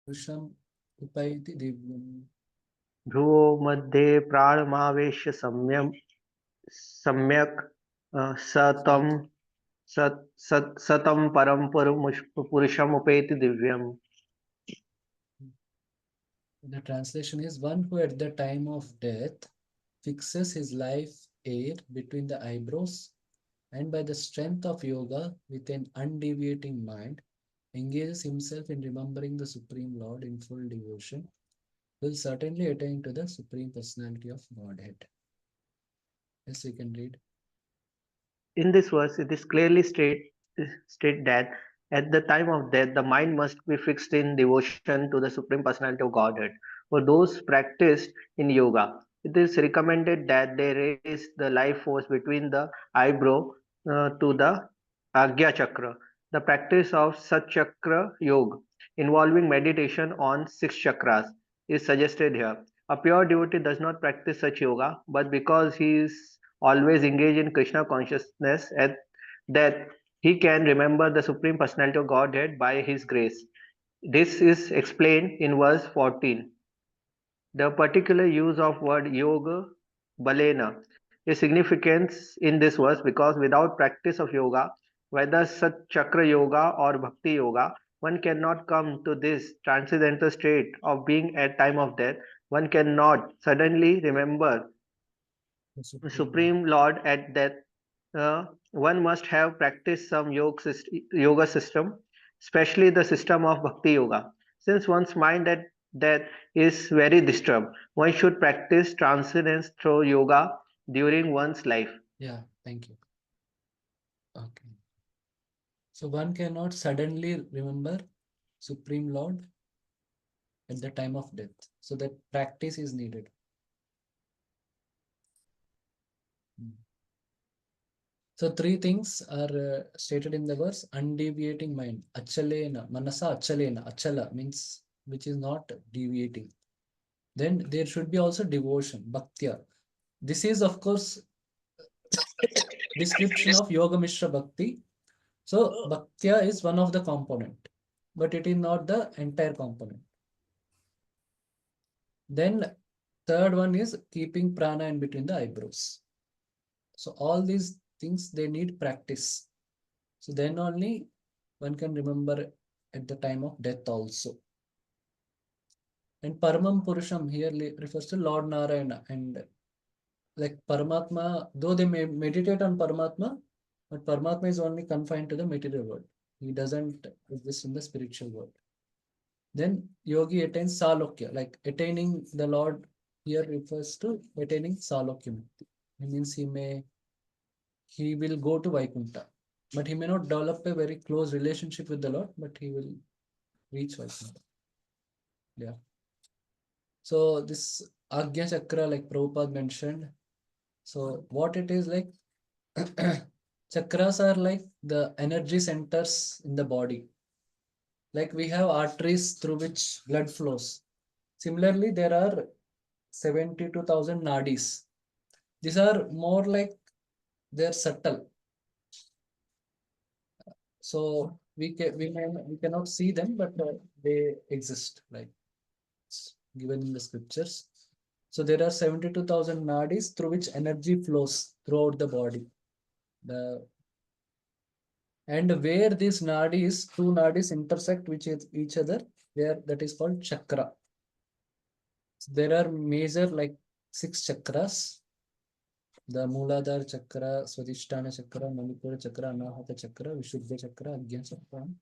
Purusham Upaiti Divyam. ध्रुवो मध्ये प्राणमावेश्य सम्यक सतम Sat. सतम परम पुरुषम उपेति दिव्यम. The translation is one who at the time of death fixes his life air between the eyebrows and by the strength of yoga with an undeviating mind engages himself in remembering the Supreme Lord in full devotion will certainly attain to the Supreme Personality of Godhead. Yes, you can read. In this verse, it is clearly state that at the time of death, the mind must be fixed in devotion to the Supreme Personality of Godhead. For those practiced in yoga, it is recommended that they raise the life force between the eyebrow to the Agya Chakra. The practice of Sat Chakra Yoga, involving meditation on six chakras, is suggested here. A pure devotee does not practice such yoga, but because he is always engaged in Krishna consciousness at death, he can remember the Supreme Personality of Godhead by his grace. This is explained in verse 14. The particular use of word yoga balena is significant in this verse because without practice of yoga, whether Sat Chakra Yoga or Bhakti Yoga, one cannot come to this transcendental state of being at time of death. One cannot suddenly remember The the Supreme Lord. Supreme Lord at death. One must have practiced some yoga system, especially the system of Bhakti Yoga. Since one's mind at death is very disturbed, one should practice transcendence through yoga during one's life. Yeah, thank you. Okay. So one cannot suddenly remember Supreme Lord at the time of death. So that practice is needed. Mm. So three things are stated in the verse: undeviating mind, achalena, manasa achalena. Achala means which is not deviating. Then there should be also devotion, bhaktya. This is of course description of Yoga Mishra Bhakti. So bhaktya is one of the component, but it is not the entire component. Then third one is keeping prana in between the eyebrows. So all these things they need practice. So then only one can remember at the time of death also. And Paramam Purusham here refers to Lord Narayana. And like Paramatma, though they may meditate on Paramatma, but Paramatma is only confined to the material world. He doesn't exist in the spiritual world. Then yogi attains Salokya, like attaining the Lord here refers to attaining Salokya Mukti. It means he will go to Vaikuntha, but he may not develop a very close relationship with the Lord, but he will reach Vaikuntha. Yeah. So this Agya Chakra, like Prabhupada mentioned. So what it is like, chakras are like the energy centers in the body. Like we have arteries through which blood flows. Similarly, there are 72,000 nadis. These are more like they're subtle. So we cannot see them, but they exist, like it's given in the scriptures. So there are 72,000 nadis through which energy flows throughout the body. The and where these nadis, two nadis intersect with each other, there that is called chakra. So there are major like six chakras: the Muladhara chakra, Swadhisthana chakra, Manipura chakra, Anahata chakra, Vishuddha chakra, Agnya chakra, and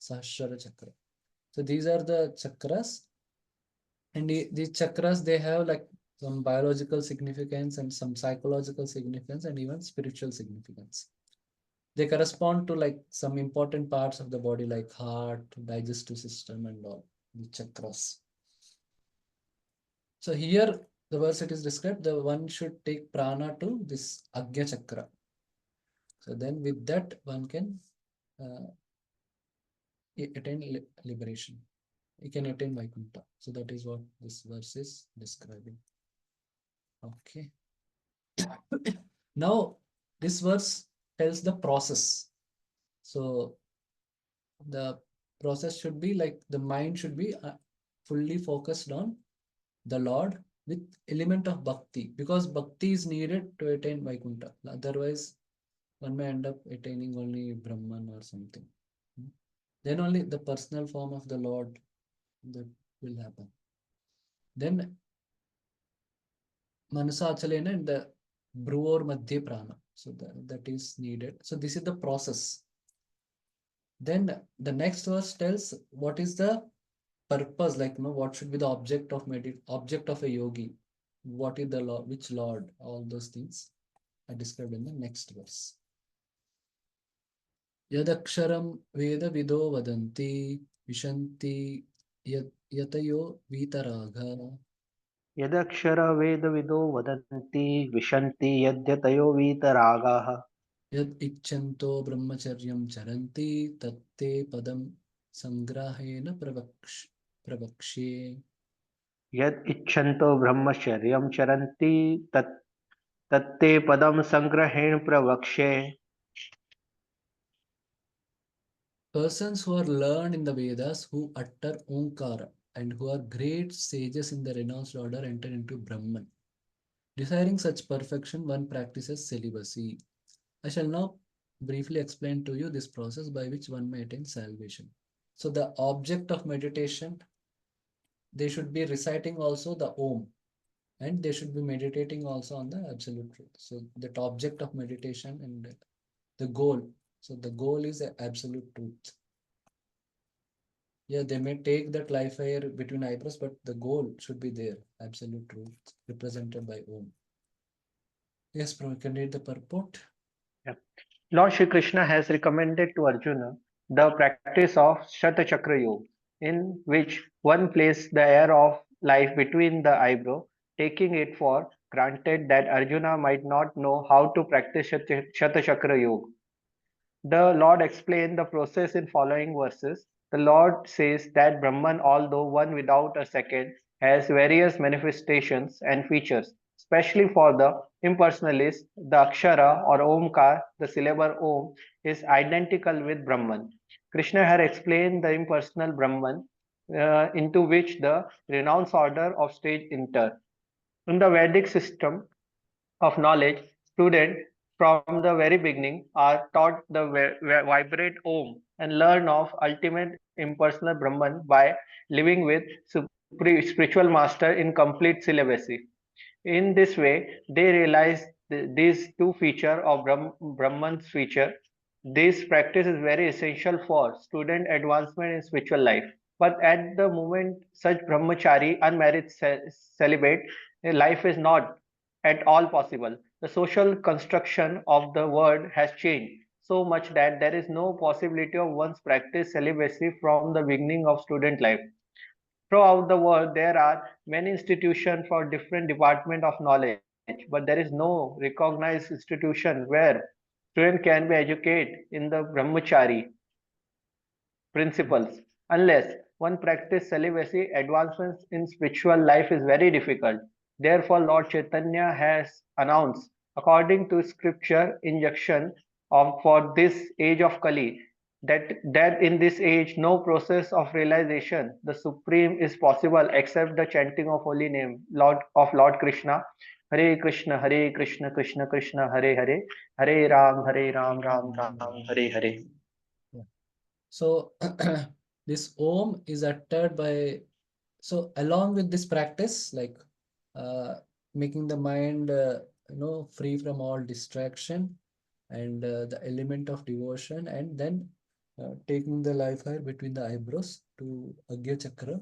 Sahasrara chakra. So these are the chakras, and these chakras they have like some biological significance and some psychological significance and even spiritual significance. They correspond to like some important parts of the body like heart, digestive system, and all the chakras. So here the verse it is described, the one should take prana to this Agya chakra. So then with that one can uh, attain liberation. He can attain Vaikuntha. So that is what this verse is describing. Okay. Now this verse tells the process. So the process should be like the mind should be fully focused on the Lord with element of bhakti, because bhakti is needed to attain Vaikuntha. Otherwise, one may end up attaining only Brahman or something. Then only the personal form of the Lord that will happen. Then Manasachalena and the Bruvor Madhya Prana. So that is needed. So this is the process. Then the next verse tells what is the purpose, like what should be the object of a yogi, what is the Lord, which Lord, all those things are described in the next verse. Yadaksharam Veda Vido Vadanti Vishanti Yatayo Vitaragha यदक्षरवेदविदो वदन्ति विशन्ति यद्यतयो वीतरागाः Yad Ichanto Brahmacharyam Charanti Tatte Padam Sangrahena Pravakshe. यद् इच्छन्तो ब्रह्मचर्यं चरन्ति तत्ते पदं संग्रहेण प्रवक्ष्ये. Persons who are learned in the Vedas, who utter Omkara, and who are great sages in the renounced order, enter into Brahman. Desiring such perfection, one practices celibacy. I shall now briefly explain to you this process by which one may attain salvation. So, the object of meditation, they should be reciting also the Om, and they should be meditating also on the absolute truth. So, that object of meditation and the goal. So, the goal is the absolute truth. Yeah, they may take that life air between eyebrows, but the goal should be there. Absolute truth represented by Om. Yes, bro, you can read the purport. Yeah. Lord Shri Krishna has recommended to Arjuna the practice of Shatachakra Yoga, in which one places the air of life between the eyebrow, taking it for granted that Arjuna might not know how to practice Shatachakra Yoga. The Lord explained the process in following verses. The Lord says that Brahman, although one without a second, has various manifestations and features. Especially for the impersonalist, the Akshara or Omkar, the syllable Om, is identical with Brahman. Krishna had explained the impersonal Brahman, into which the renounced order of stage enter. In the Vedic system of knowledge, students from the very beginning are taught the vibrate Om and learn of ultimate impersonal Brahman by living with spiritual master in complete celibacy. In this way, they realize these two features of Brahman's feature. This practice is very essential for student advancement in spiritual life. But at the moment, such brahmachari, unmarried celibate, life is not at all possible. The social construction of the world has changed so much that there is no possibility of one's practice celibacy from the beginning of student life. Throughout the world, there are many institutions for different department of knowledge, but there is no recognized institution where student can be educated in the brahmachari principles. Unless one practice celibacy, advancements in spiritual life is very difficult. Therefore, Lord Chaitanya has announced, according to scripture injunction of for this age of Kali, that in this age no process of realization the supreme is possible except the chanting of holy name Lord Krishna. Hare Krishna, Hare Krishna, Krishna Krishna, Hare Hare, Hare Ram, Ram Ram, Hare Hare. Yeah. So this Om is uttered by, so along with this practice, like uh, making the mind, free from all distraction and the element of devotion, and then taking the life air between the eyebrows to Agya Chakra.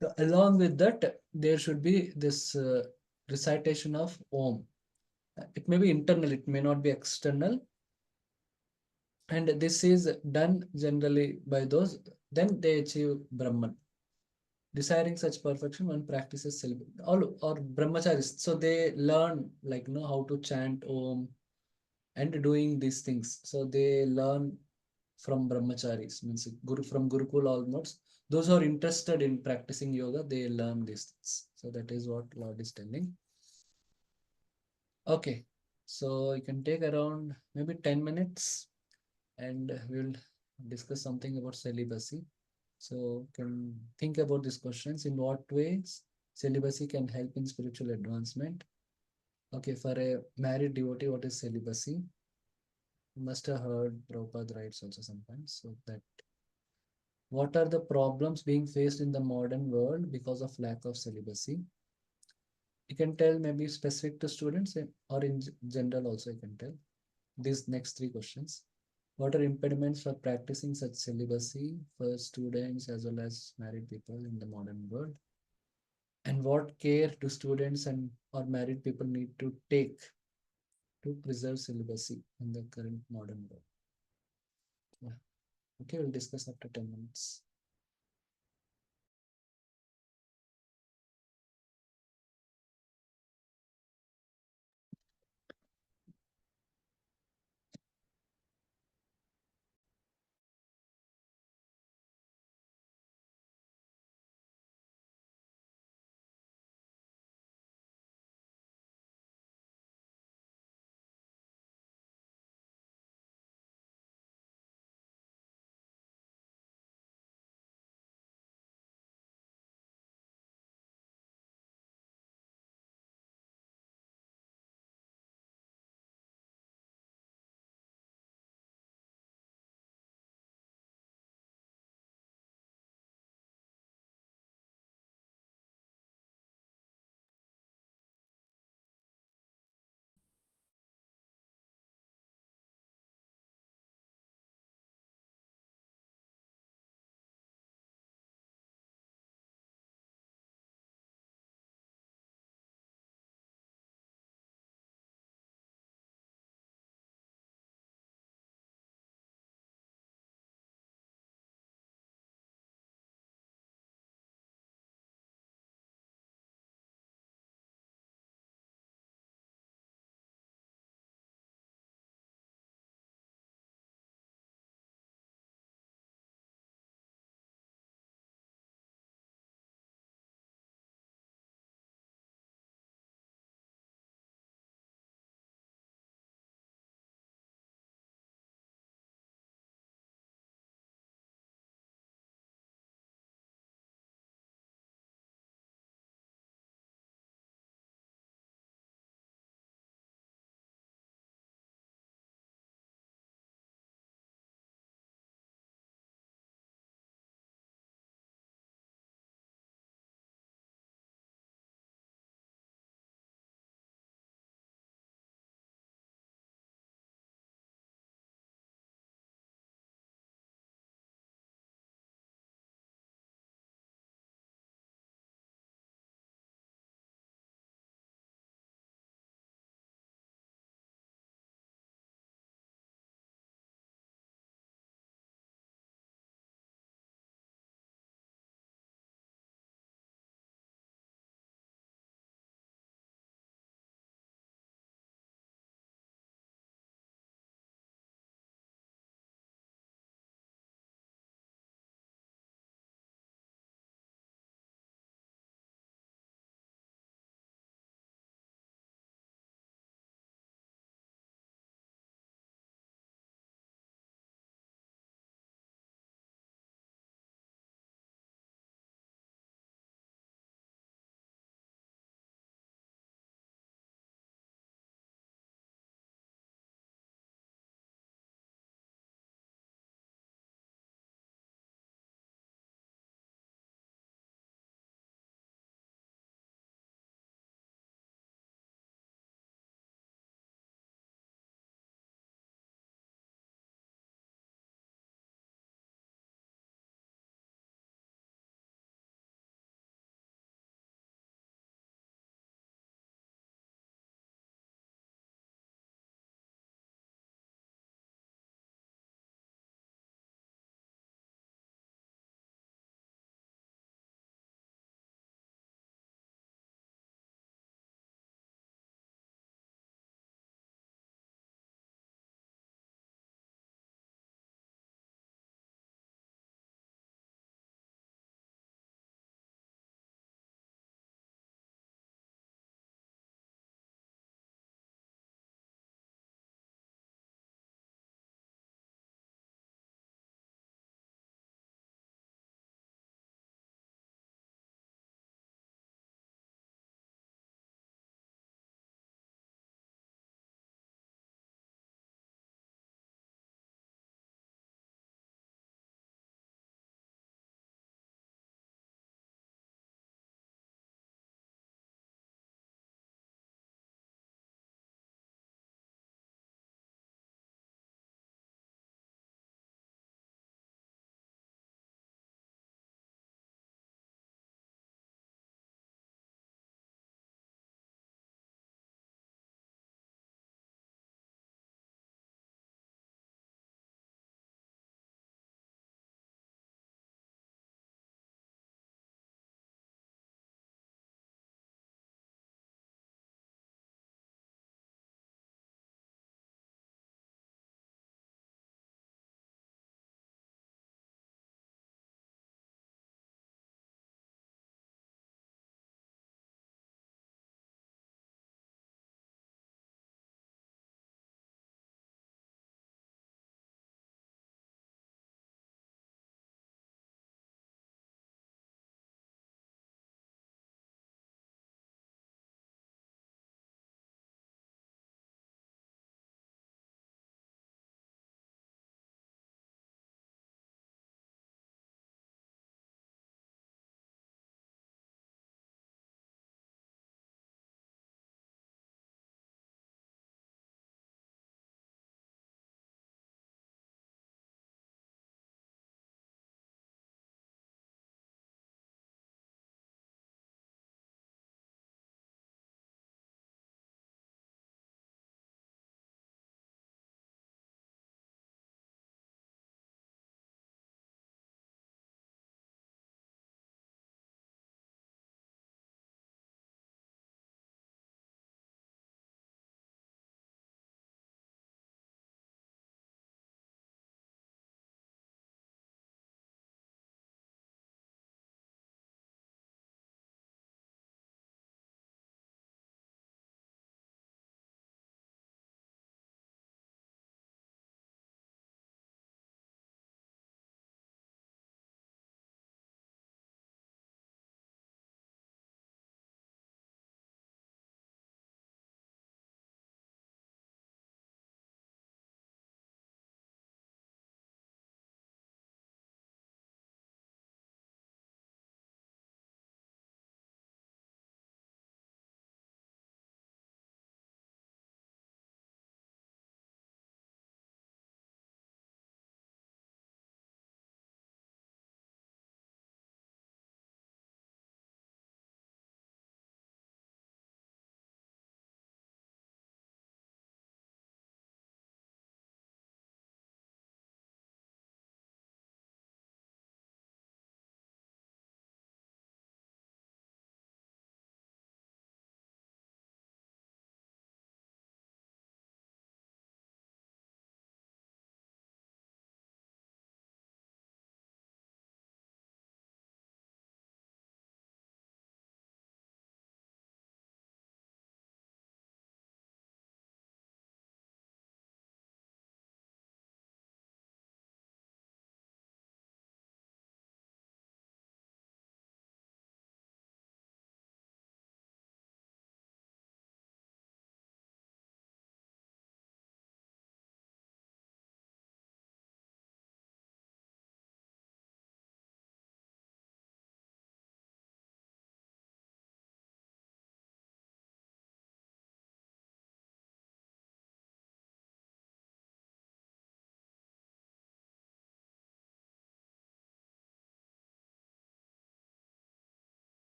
So along with that, there should be this recitation of Om. It may be internal, it may not be external, and this is done generally by those, then they achieve Brahman. Desiring such perfection, one practices celibacy. All or brahmacharis, so they learn like how to chant Om and doing these things. So they learn from brahmacharis, means guru from Gurukul almost. Those who are interested in practicing yoga, they learn these things. So that is what Lord is telling. Okay, so you can take around maybe 10 minutes and we'll discuss something about celibacy. So can think about these questions. In what ways celibacy can help in spiritual advancement? Okay, for a married devotee, what is celibacy? You must have heard Prabhupada writes also sometimes. So that what are the problems being faced in the modern world because of lack of celibacy? You can tell maybe specific to students or in general also you can tell. These next three questions. What are impediments for practicing such celibacy for students as well as married people in the modern world? And what care do students and or married people need to take to preserve celibacy in the current modern world? Yeah. Okay, we'll discuss after 10 minutes.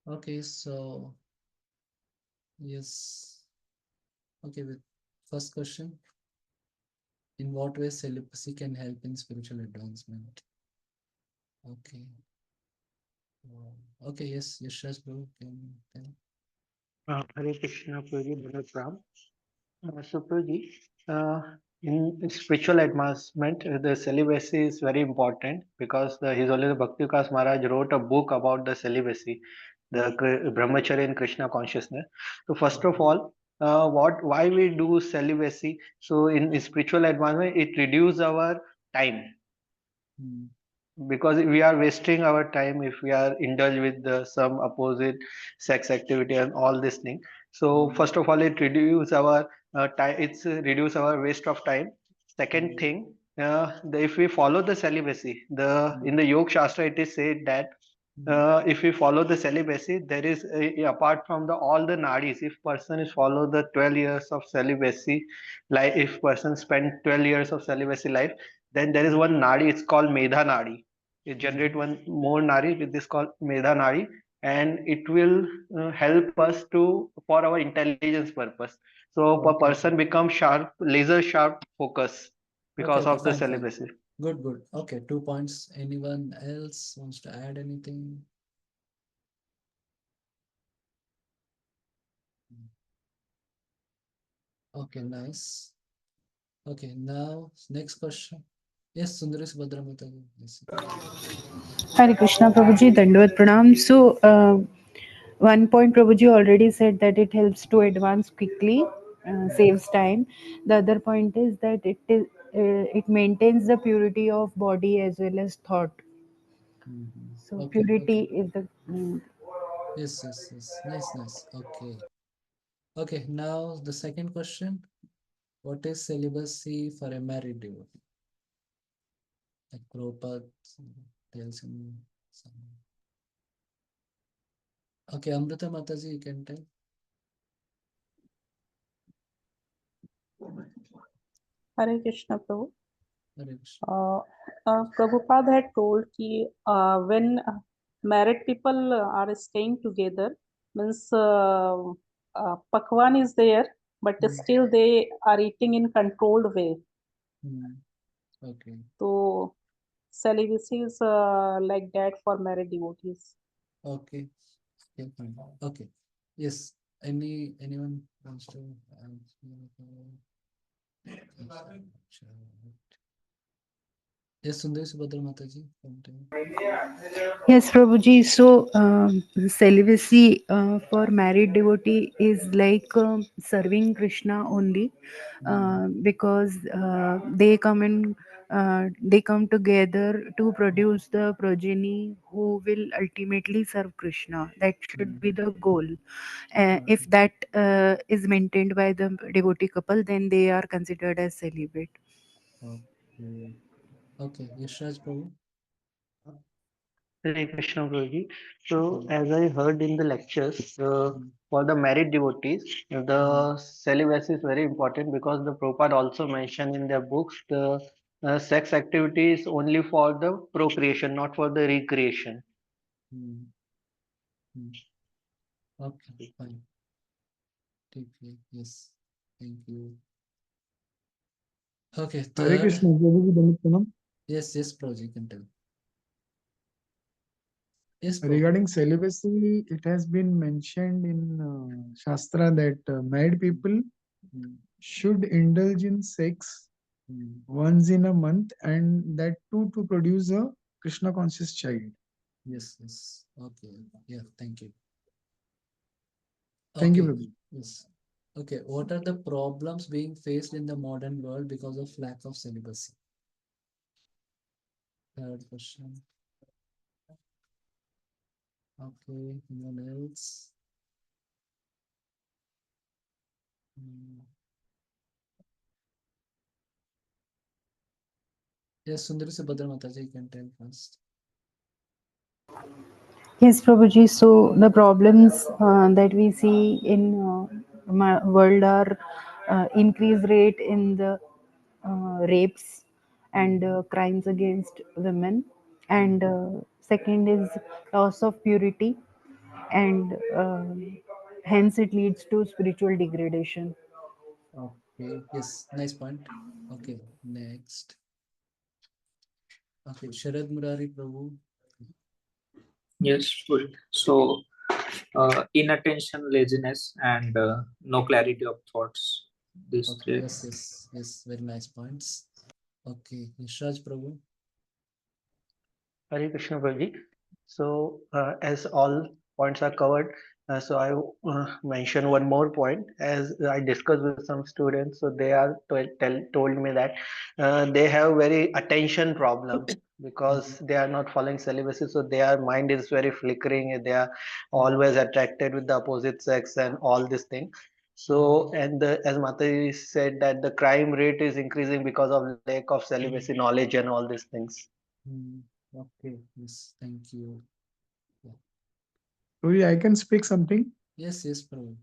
Okay, so yes. Okay, with first question, in what way celibacy can help in spiritual advancement? Okay. Okay, yes, Yashas bro, can tell. Hare Krishna, Prabhuji, Bharat Ram. So, Prabhuji, uh, in spiritual advancement, the celibacy is very important because His Holiness Bhakti Vikas Maharaj wrote a book about the celibacy, the Brahmacharya in Krishna consciousness. So, first of all, why we do celibacy? So, in spiritual advancement, it reduces our time Hmm. because we are wasting our time if we are indulge with some opposite sex activity and all this thing. So Hmm. first of all, it reduce our time. It's reduce our waste of time. Second Hmm. thing, if we follow the celibacy, the Hmm. in the yoga shastra it is said that Hmm. if we follow the celibacy, there is apart from the all the nadis, if person is follow the 12 years of celibacy, like if person spend 12 years of celibacy life, then there is one nadi, it's called medha nadi. It generate Hmm. one more nadi, which is called medha nadi, and it will help us to for our intelligence purpose. So a Okay, person okay. become sharp, laser sharp focus Okay, because okay, of the fine, fine. celibacy. Good, good. Okay, 2 points. Anyone else wants to add anything? Okay, nice. Okay, now next question. Yes, Sundari Subhadra Mataji. Yes. Hare Krishna, Prabhuji, Dandavat Pranam. So, one point Prabhuji already said that it helps to advance quickly, Mm-hmm. saves time. The other point is that it maintains the purity of body as well as thought. Mm-hmm. So, Okay, purity okay. is the Yes, yes, yes. Nice, nice. Okay. Okay, now the second question. What is celibacy for a married devotee? Like Prabhupada tells in some. Okay, Amrita Mataji, you can tell. Hare Krishna, Prabhu. Hare Krishna. Prabhupada had told कि when married people are staying together, means pakwan is there, but Hmm. still they are eating in controlled way. Hmm. Okay. So celibacy is like that for married devotees. Okay. Okay, fine. Okay. Yes. Anyone wants to answer? Yes, Sundari Subhadra Mataji. Continue. Yes, Prabhuji. So, celibacy for married devotee is like serving Krishna only, Hmm. because they come together to produce the progeny who will ultimately serve Krishna. That should Hmm. be the goal. If Okay. that is maintained by the devotee couple, then they are considered as celibate. Okay. Okay. Yashraj Prabhu. Hare Krishna Guruji. So, Hmm. as I heard in the lectures, Hmm. for the married devotees, Hmm. the celibacy is very important because the Prabhupada also mentioned in their books the sex activity is only for the procreation, not for the recreation. Hmm. Hmm. Okay. Fine. Take care. Yes. Thank you. Okay. Hare Third. Krishna, Prabhuji Dhammapanam. Yes. Yes, Prabhu. You can tell. Yes, Prabhu. Regarding celibacy, it has been mentioned in Shastra that married people Hmm. should indulge in sex Hmm. once in a month, and that too to produce a Krishna conscious child. Yes. Yes. Okay. Yeah. Thank you. Thank you, Okay. Prabhu. Yes. Okay. What are the problems being faced in the modern world because of lack of celibacy? Third question. Okay. Anyone else? Hmm. Yes, Sundari Subhadra Mataji, you can tell first. Yes, Prabhuji. So the problems that we see in world are increased rate in the rapes and Hmm. crimes against women, and Hmm. second is loss of purity, and hence it leads to spiritual degradation. Okay, yes, nice point. Okay, next. Okay, Sharad Murari Prabhu. Yes, good. So, inattention, laziness, and no clarity of thoughts. These Okay, three. yes, very nice points. Okay, Yashraj Prabhu. Hare Krishna Prabhuji. So, as all points are covered, so I mention one more point. As I discussed with some students, so they are told me that they have very attention problem because they are not following celibacy. So their mind is very flickering. They are always attracted with the opposite sex and all this thing. So, and as Mataji said that the crime rate is increasing because of lack of celibacy knowledge and all these things. Okay, yes, thank you. Yeah. Maybe I can speak something. Yes, Prabhu.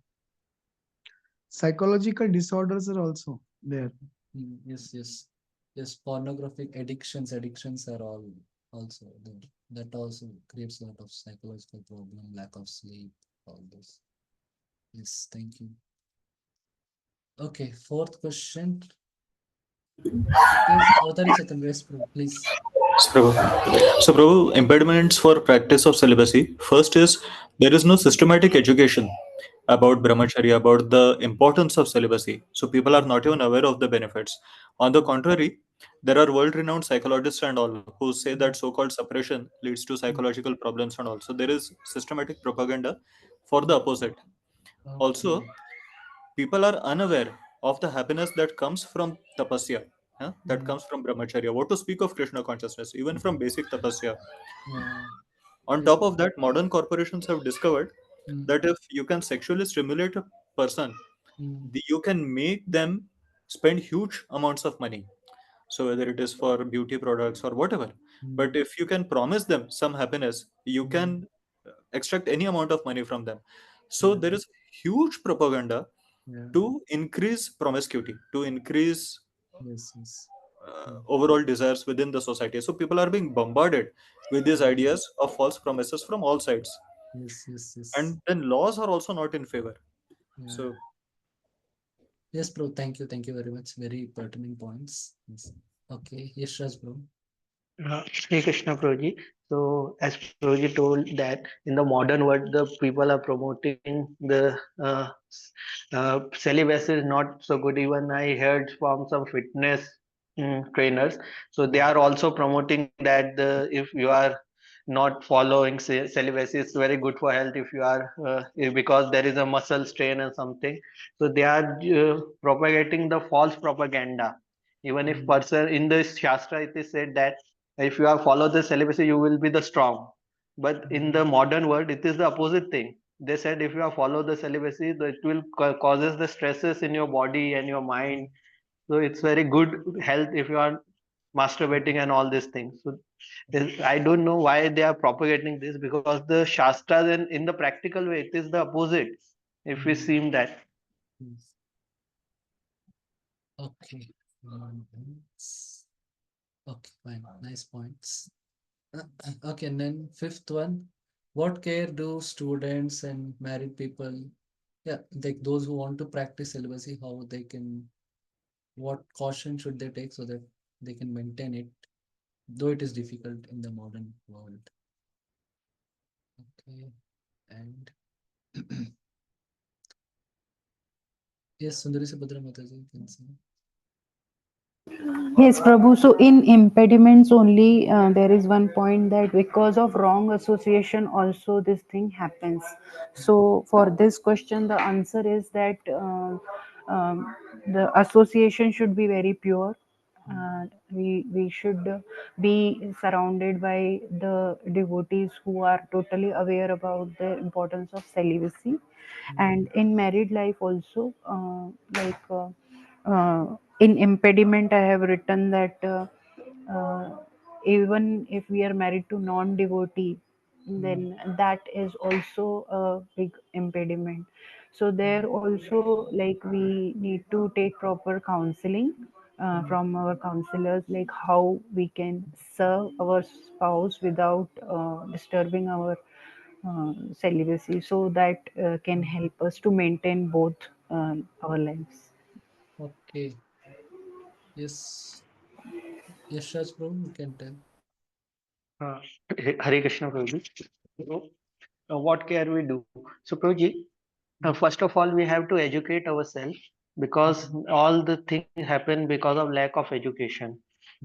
Psychological disorders are also there. Yes, pornographic addictions are all also there. That also creates a lot of psychological problem, lack of sleep, all this. Yes, thank you. Okay, fourth question. Yes, Avtari Chetan, yes, Prabhu, please. So, Prabhu. So, Prabhu, impediments for practice of celibacy. First is there is no systematic education about brahmacharya, about the importance of celibacy. So, people are not even aware of the benefits. On the contrary, there are world-renowned psychologists and all who say that so-called suppression leads to psychological problems and all. So, there is systematic propaganda for the opposite. Also, Okay. people are unaware of the happiness that comes from tapasya, that Mm, comes from brahmacharya. What to speak of Krishna consciousness, even from basic tapasya. yeah. On Yes. top of that, modern corporations have discovered Mm, that if you can sexually stimulate a person, mm, you can make them spend huge amounts of money. So whether it is for beauty products or whatever, but mm, if you can promise them some happiness, you mm, can extract any amount of money from them. So yeah, there is huge propaganda yeah. to increase promiscuity, to increase Yes. Mm, overall desires within the society. So people are being bombarded with these mm, ideas of false promises from all sides, yes. and then laws are also not in favor. Yeah. So Yes, bro. Thank you very much. Very pertinent points. Yes. Okay, yes, Raj, bro. Hare Krishna Prabhuji. So, as Prabhuji told that in the modern world, the people are promoting the celibacy is not so good. Even I heard from some fitness trainers. So they are also promoting that if you are not following celibacy, it's very good for health if you are because there is a muscle strain and something. So they are propagating the false propaganda. Even if Mm, person in the Shastra it is said that if you are follow the celibacy you will be the strong, but in the modern world it is the opposite thing. They said if you are follow the celibacy it will causes the stresses in your body and your mind. So it's very good health if you are masturbating and all these things. So I don't know why they are propagating this, because the Shastras and in the practical way it is the opposite if we mm, see that. yes. Okay. Okay, fine. Nice points. Okay, and then fifth one. What care do students and married people, yeah, like those who want to practice celibacy, how they can, what caution should they take so that they can maintain it, though it is difficult in the modern world. Okay, and yes, Sundari Subhadra Mataji, you can say. Yes, Prabhu. So in impediments only, there is one point that because of wrong association, also this thing happens. So for this question, the answer is that the association should be very pure. We should be surrounded by the devotees who are totally aware about the importance of celibacy, and in married life also, in impediment I have written that even if we are married to non devotee, then that is also a big impediment. So there also, like, we need to take proper counseling from our counselors, like how we can serve our spouse without disturbing our celibacy, so that can help us to maintain both our lives. Okay. Yes. Yes, Raj Prabhu, you can tell. Uh, Hare Krishna Prabhuji. So, what care we do? So Prabhuji, first of all, we have to educate ourselves because all the things happen because of lack of education.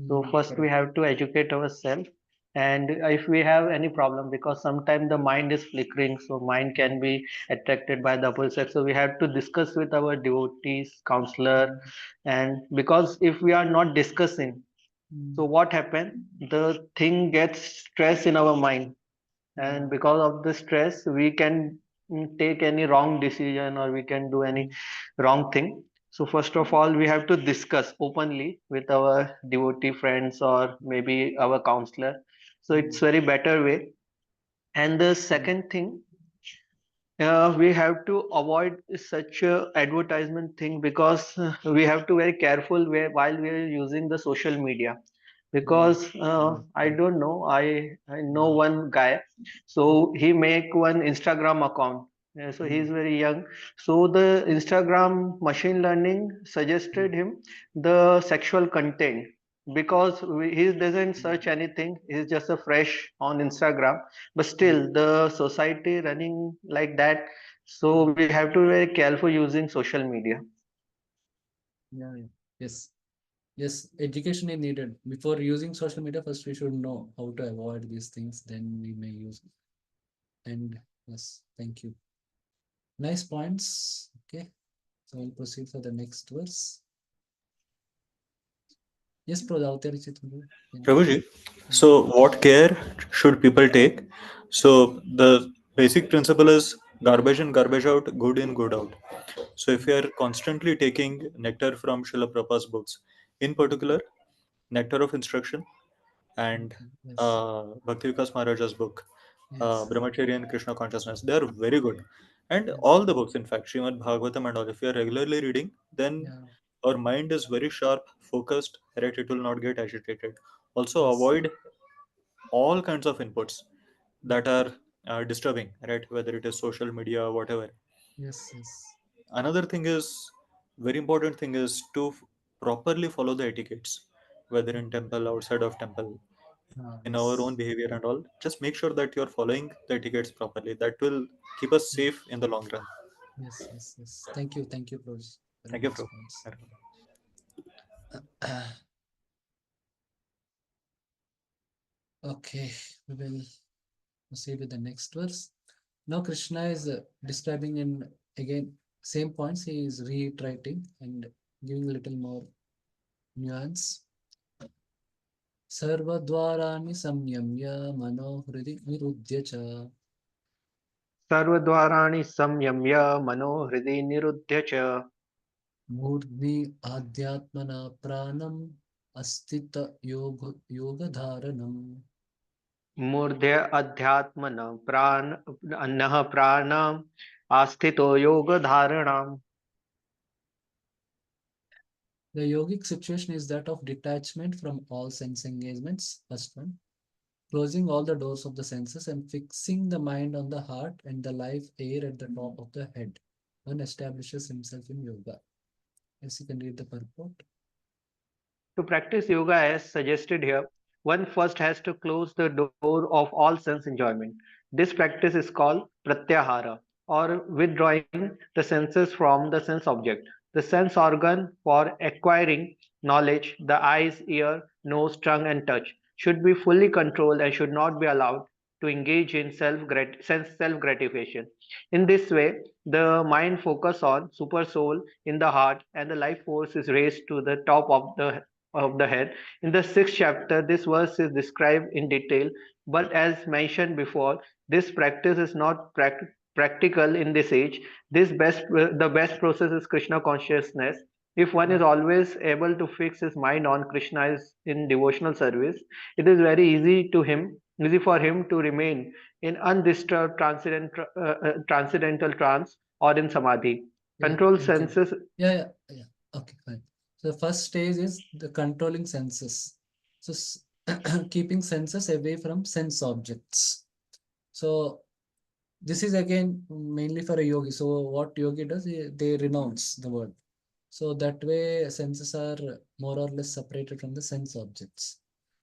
So first we Correct. have to educate ourselves, and if we have any problem, because sometimes the mind is flickering, so mind can be attracted by the opposite sex. So we have to discuss with our devotees, counselor, and because if we are not discussing, so what happens? The thing gets stress in our mind, and because of the stress we can take any wrong decision, or we can do any wrong thing. So first of all we have to discuss openly with our devotee friends or maybe our counselor, so it's very better way. And the second thing, we have to avoid such a advertisement thing, because we have to very careful while we are using the social media, because I don't know, I know one guy, so he make one Instagram account. So he is very young, so the Instagram machine learning suggested him the sexual content, because he doesn't search anything, he's just a fresh on Instagram, but still the society running like that, so we have to be very careful using social media. Yeah, yeah. Yes. Yes, education is needed. Before using social media, first we should know how to avoid these things, then we may use it. And yes, thank you. Nice points. Okay. So we'll proceed for the next verse. Yes, Prabhu. Prabhuji, so what care should people take? So the basic principle is garbage in, garbage out, good in, good out. So if you are constantly taking nectar from Srila Prabhupada's books, in particular, Nectar of Instruction and Yes. Bhakti Vikas Maharaja's book, Yes. Brahmacharya and Krishna Consciousness, they are very good. And Yes. all the books, in fact, Srimad Bhagavatam and all, if you are regularly reading, then Yeah. our mind is very sharp, focused, right? It will not get agitated. Also, Yes. avoid all kinds of inputs that are disturbing, right? Whether it is social media, whatever. Yes. Yes. Another thing is very important thing is to properly follow the etiquettes, whether in temple, outside of temple, in our own Yes. behavior and all. Just make sure that you're following the etiquettes properly. That will keep us safe in the long run. Yes. Yes. Yes. Thank you. Thank you, Proj. Very Thank you, nice bro. points. Okay, we will proceed with the next verse. Now Krishna is describing in again same points. He is reiterating and giving a little more nuance. Sarvadvarani samyamya mano hridi nirudhya cha Sarvadvarani samyamya mano hridi nirudhya cha murdni adhyatmana pranam astita yoga dharanam. मूर्ध्य अध्यात्मन प्राण अन्नः प्राणम आस्थितो योग धारणाम. The yogic situation is that of detachment from all sense engagements. First one. Closing all the doors of the senses and fixing the mind on the heart and the life air at the top of the head. One establishes himself in yoga. Yes, you can read the purport. To practice yoga as suggested here, one first has to close the door of all sense enjoyment. This practice is called pratyahara, or withdrawing the senses from the sense object. The sense organ for acquiring knowledge, the eyes, ear, nose, tongue, and touch, should be fully controlled and should not be allowed to engage in self gratification. In this way, the mind focus on super soul in the heart, and the life force is raised to the top of the head. In the sixth chapter, this verse is described in detail, but as mentioned before, this practice is not practical in this age. The best process is Krishna consciousness. If one is always able to fix his mind on Krishna in devotional service, it is very easy for him to remain in undisturbed transcendental trance or in samadhi. Yeah, Control thank you. senses. Yeah. Okay, fine. So the first stage is the controlling senses. So keeping senses away from sense objects. So this is again mainly for a yogi. So what yogi does, they renounce the world. So that way senses are more or less separated from the sense objects.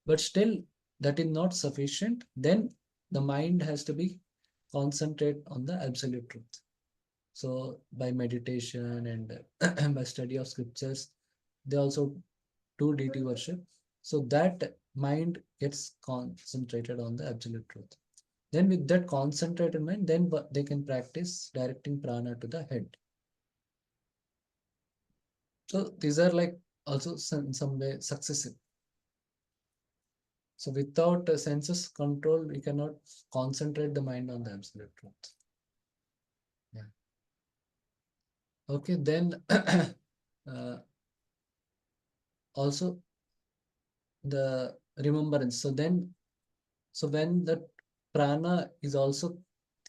But still that is not sufficient. Then the mind has to be concentrate on the absolute truth. So by meditation and by study of scriptures, they also do deity worship. So that mind gets concentrated on the absolute truth. Then with that concentrated mind, then they can practice directing prana to the head. So these are like also in some way successive. So without senses control, we cannot concentrate the mind on the absolute truth. Yeah. Okay, then also the remembrance. So then, so when that prana is also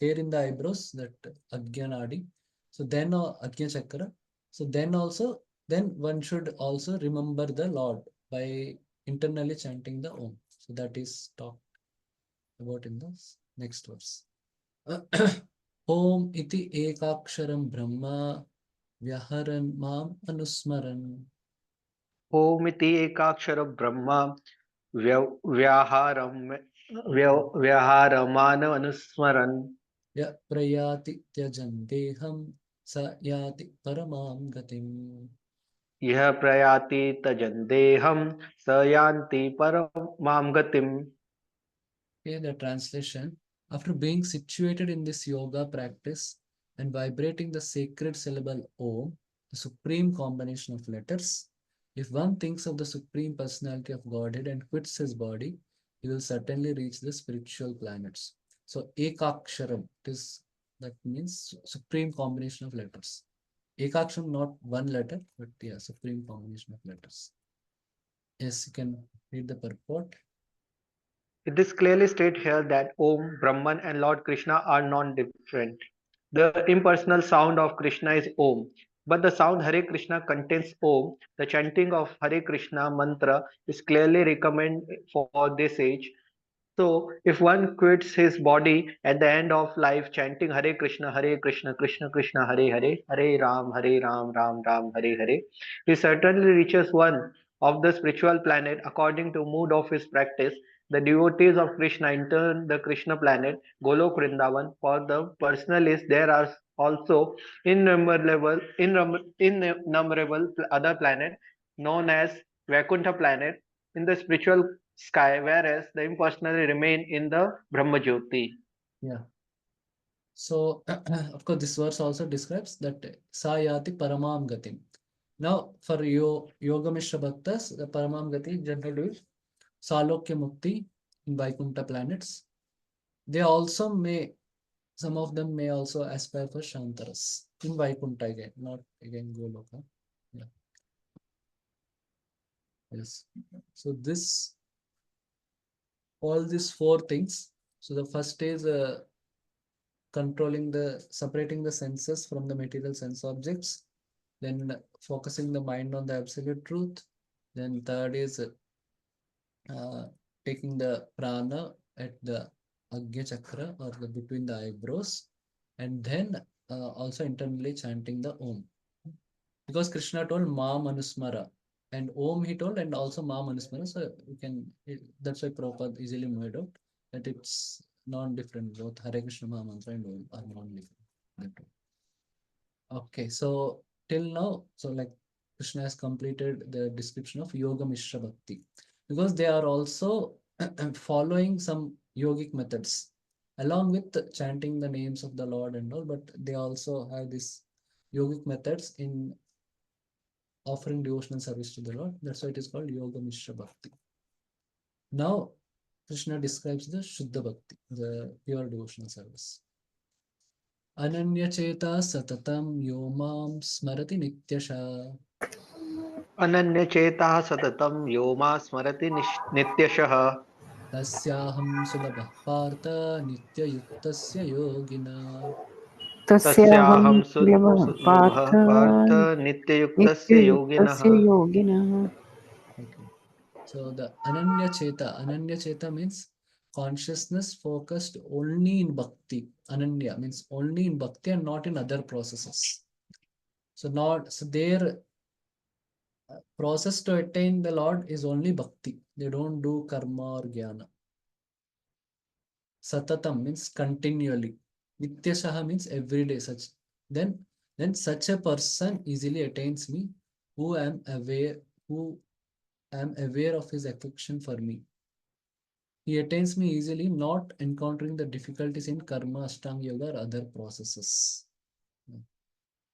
there in the eyebrows, that Ajnanadi, so then Ajna Chakra, so then also, then one should also remember the Lord by internally chanting the Om. So that is talked about in the next verse. Om iti ekaksharam brahma vyaharan mam anusmaran. ओमिति एकाक्षर Brahma व्याहारमान अनुस्मरन् Ya prayati tyajan deham sa yati paramam gatim. यः प्रयाति तजन्देहं स यान्ति परमां गतिम्. Okay, the translation. After being situated in this yoga practice and vibrating the sacred syllable Om, the supreme combination of letters, if one thinks of the supreme personality of Godhead and quits his body, he will certainly reach the spiritual planets. So Ekaksharam, that means supreme combination of letters. Ekaksharam, not one letter, but yeah, supreme combination of letters. Yes, you can read the purport. It is clearly stated here that Om, Brahman and Lord Krishna are non-different. The impersonal sound of Krishna is Om, but the sound Hare Krishna contains Om. The chanting of Hare Krishna mantra is clearly recommended for this age. So, if one quits his body at the end of life chanting Hare Krishna, Krishna Krishna, Hare Hare, Hare Ram, Ram Ram, Hare Hare, he certainly reaches one of the spiritual planet according to mood of his practice. The devotees of Krishna enter the Krishna planet, Golok Vrindavan. For the personalists, there are also innumerable other planets known as Vaikuntha planet in the spiritual sky, whereas the impersonally remain in the Brahmajyoti. Yeah. So, of course, this verse also describes that Sayati Paramam Gatim. Now, for Yoga Mishra Bhaktas, the Paramam Gati generally is Salokya Mukti in Vaikuntha planets. They also may, some of them may also aspire for Shantaras in Vaikuntha again, not again Goloka. Yeah. Yes. So all these four things. So the first is separating the senses from the material sense objects, then focusing the mind on the absolute truth. Then third is taking the prana at the Agya Chakra or between the eyebrows, and then also internally chanting the Om. Because Krishna told Ma Manusmara, and Om he told, and also Ma Manusmara. So you can, that's why Prabhupada easily made out that it's non-different. Both Hare Krishna Maha Mantra and Om are non-different. Okay, so till now, so like Krishna has completed the description of Yoga Mishra Bhakti, because they are also following some yogic methods along with chanting the names of the Lord and all, but they also have these yogic methods in offering devotional service to the Lord. That's why it is called Yoga Mishra Bhakti. Now, Krishna describes the Shuddha Bhakti, the pure devotional service. Ananyacheta satatam yomam smarati nityasha. अनन्यचेताः सततं यो मा स्मरति नित्यशः Tasyaham sulabhah partha nityayuktasya yogina. तस्याहं तस्याहं सुलभः सुलभः पार्थ पार्थ नित्ययुक्तस्य योगिनः. नित्ययुक्तस्य योगिनः. Okay. So the Ananya Cheta means consciousness focused only in bhakti. Ananya means only in bhakti and not in other processes. So their process to attain the Lord is only bhakti. They don't do karma or jnana. Satatam means continually. Nityashaha means every day. Then such a person easily attains me, who am aware of his affection for me. He attains me easily, not encountering the difficulties in karma, ashtanga yoga, or other processes.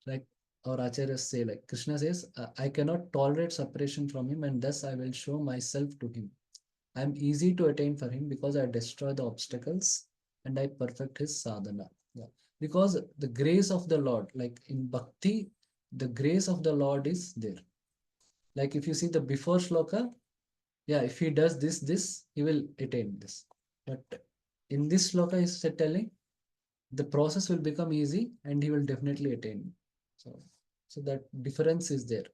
Like our acharyas say, like Krishna says, I cannot tolerate separation from him, and thus I will show myself to him. I am easy to attain for him because I destroy the obstacles and I perfect his sadhana. Yeah. Because the grace of the Lord, like in bhakti, the grace of the Lord is there. Like if you see the before shloka, yeah, if he does this, he will attain this. But in this shloka, is telling the process will become easy and he will definitely attain. So that difference is there.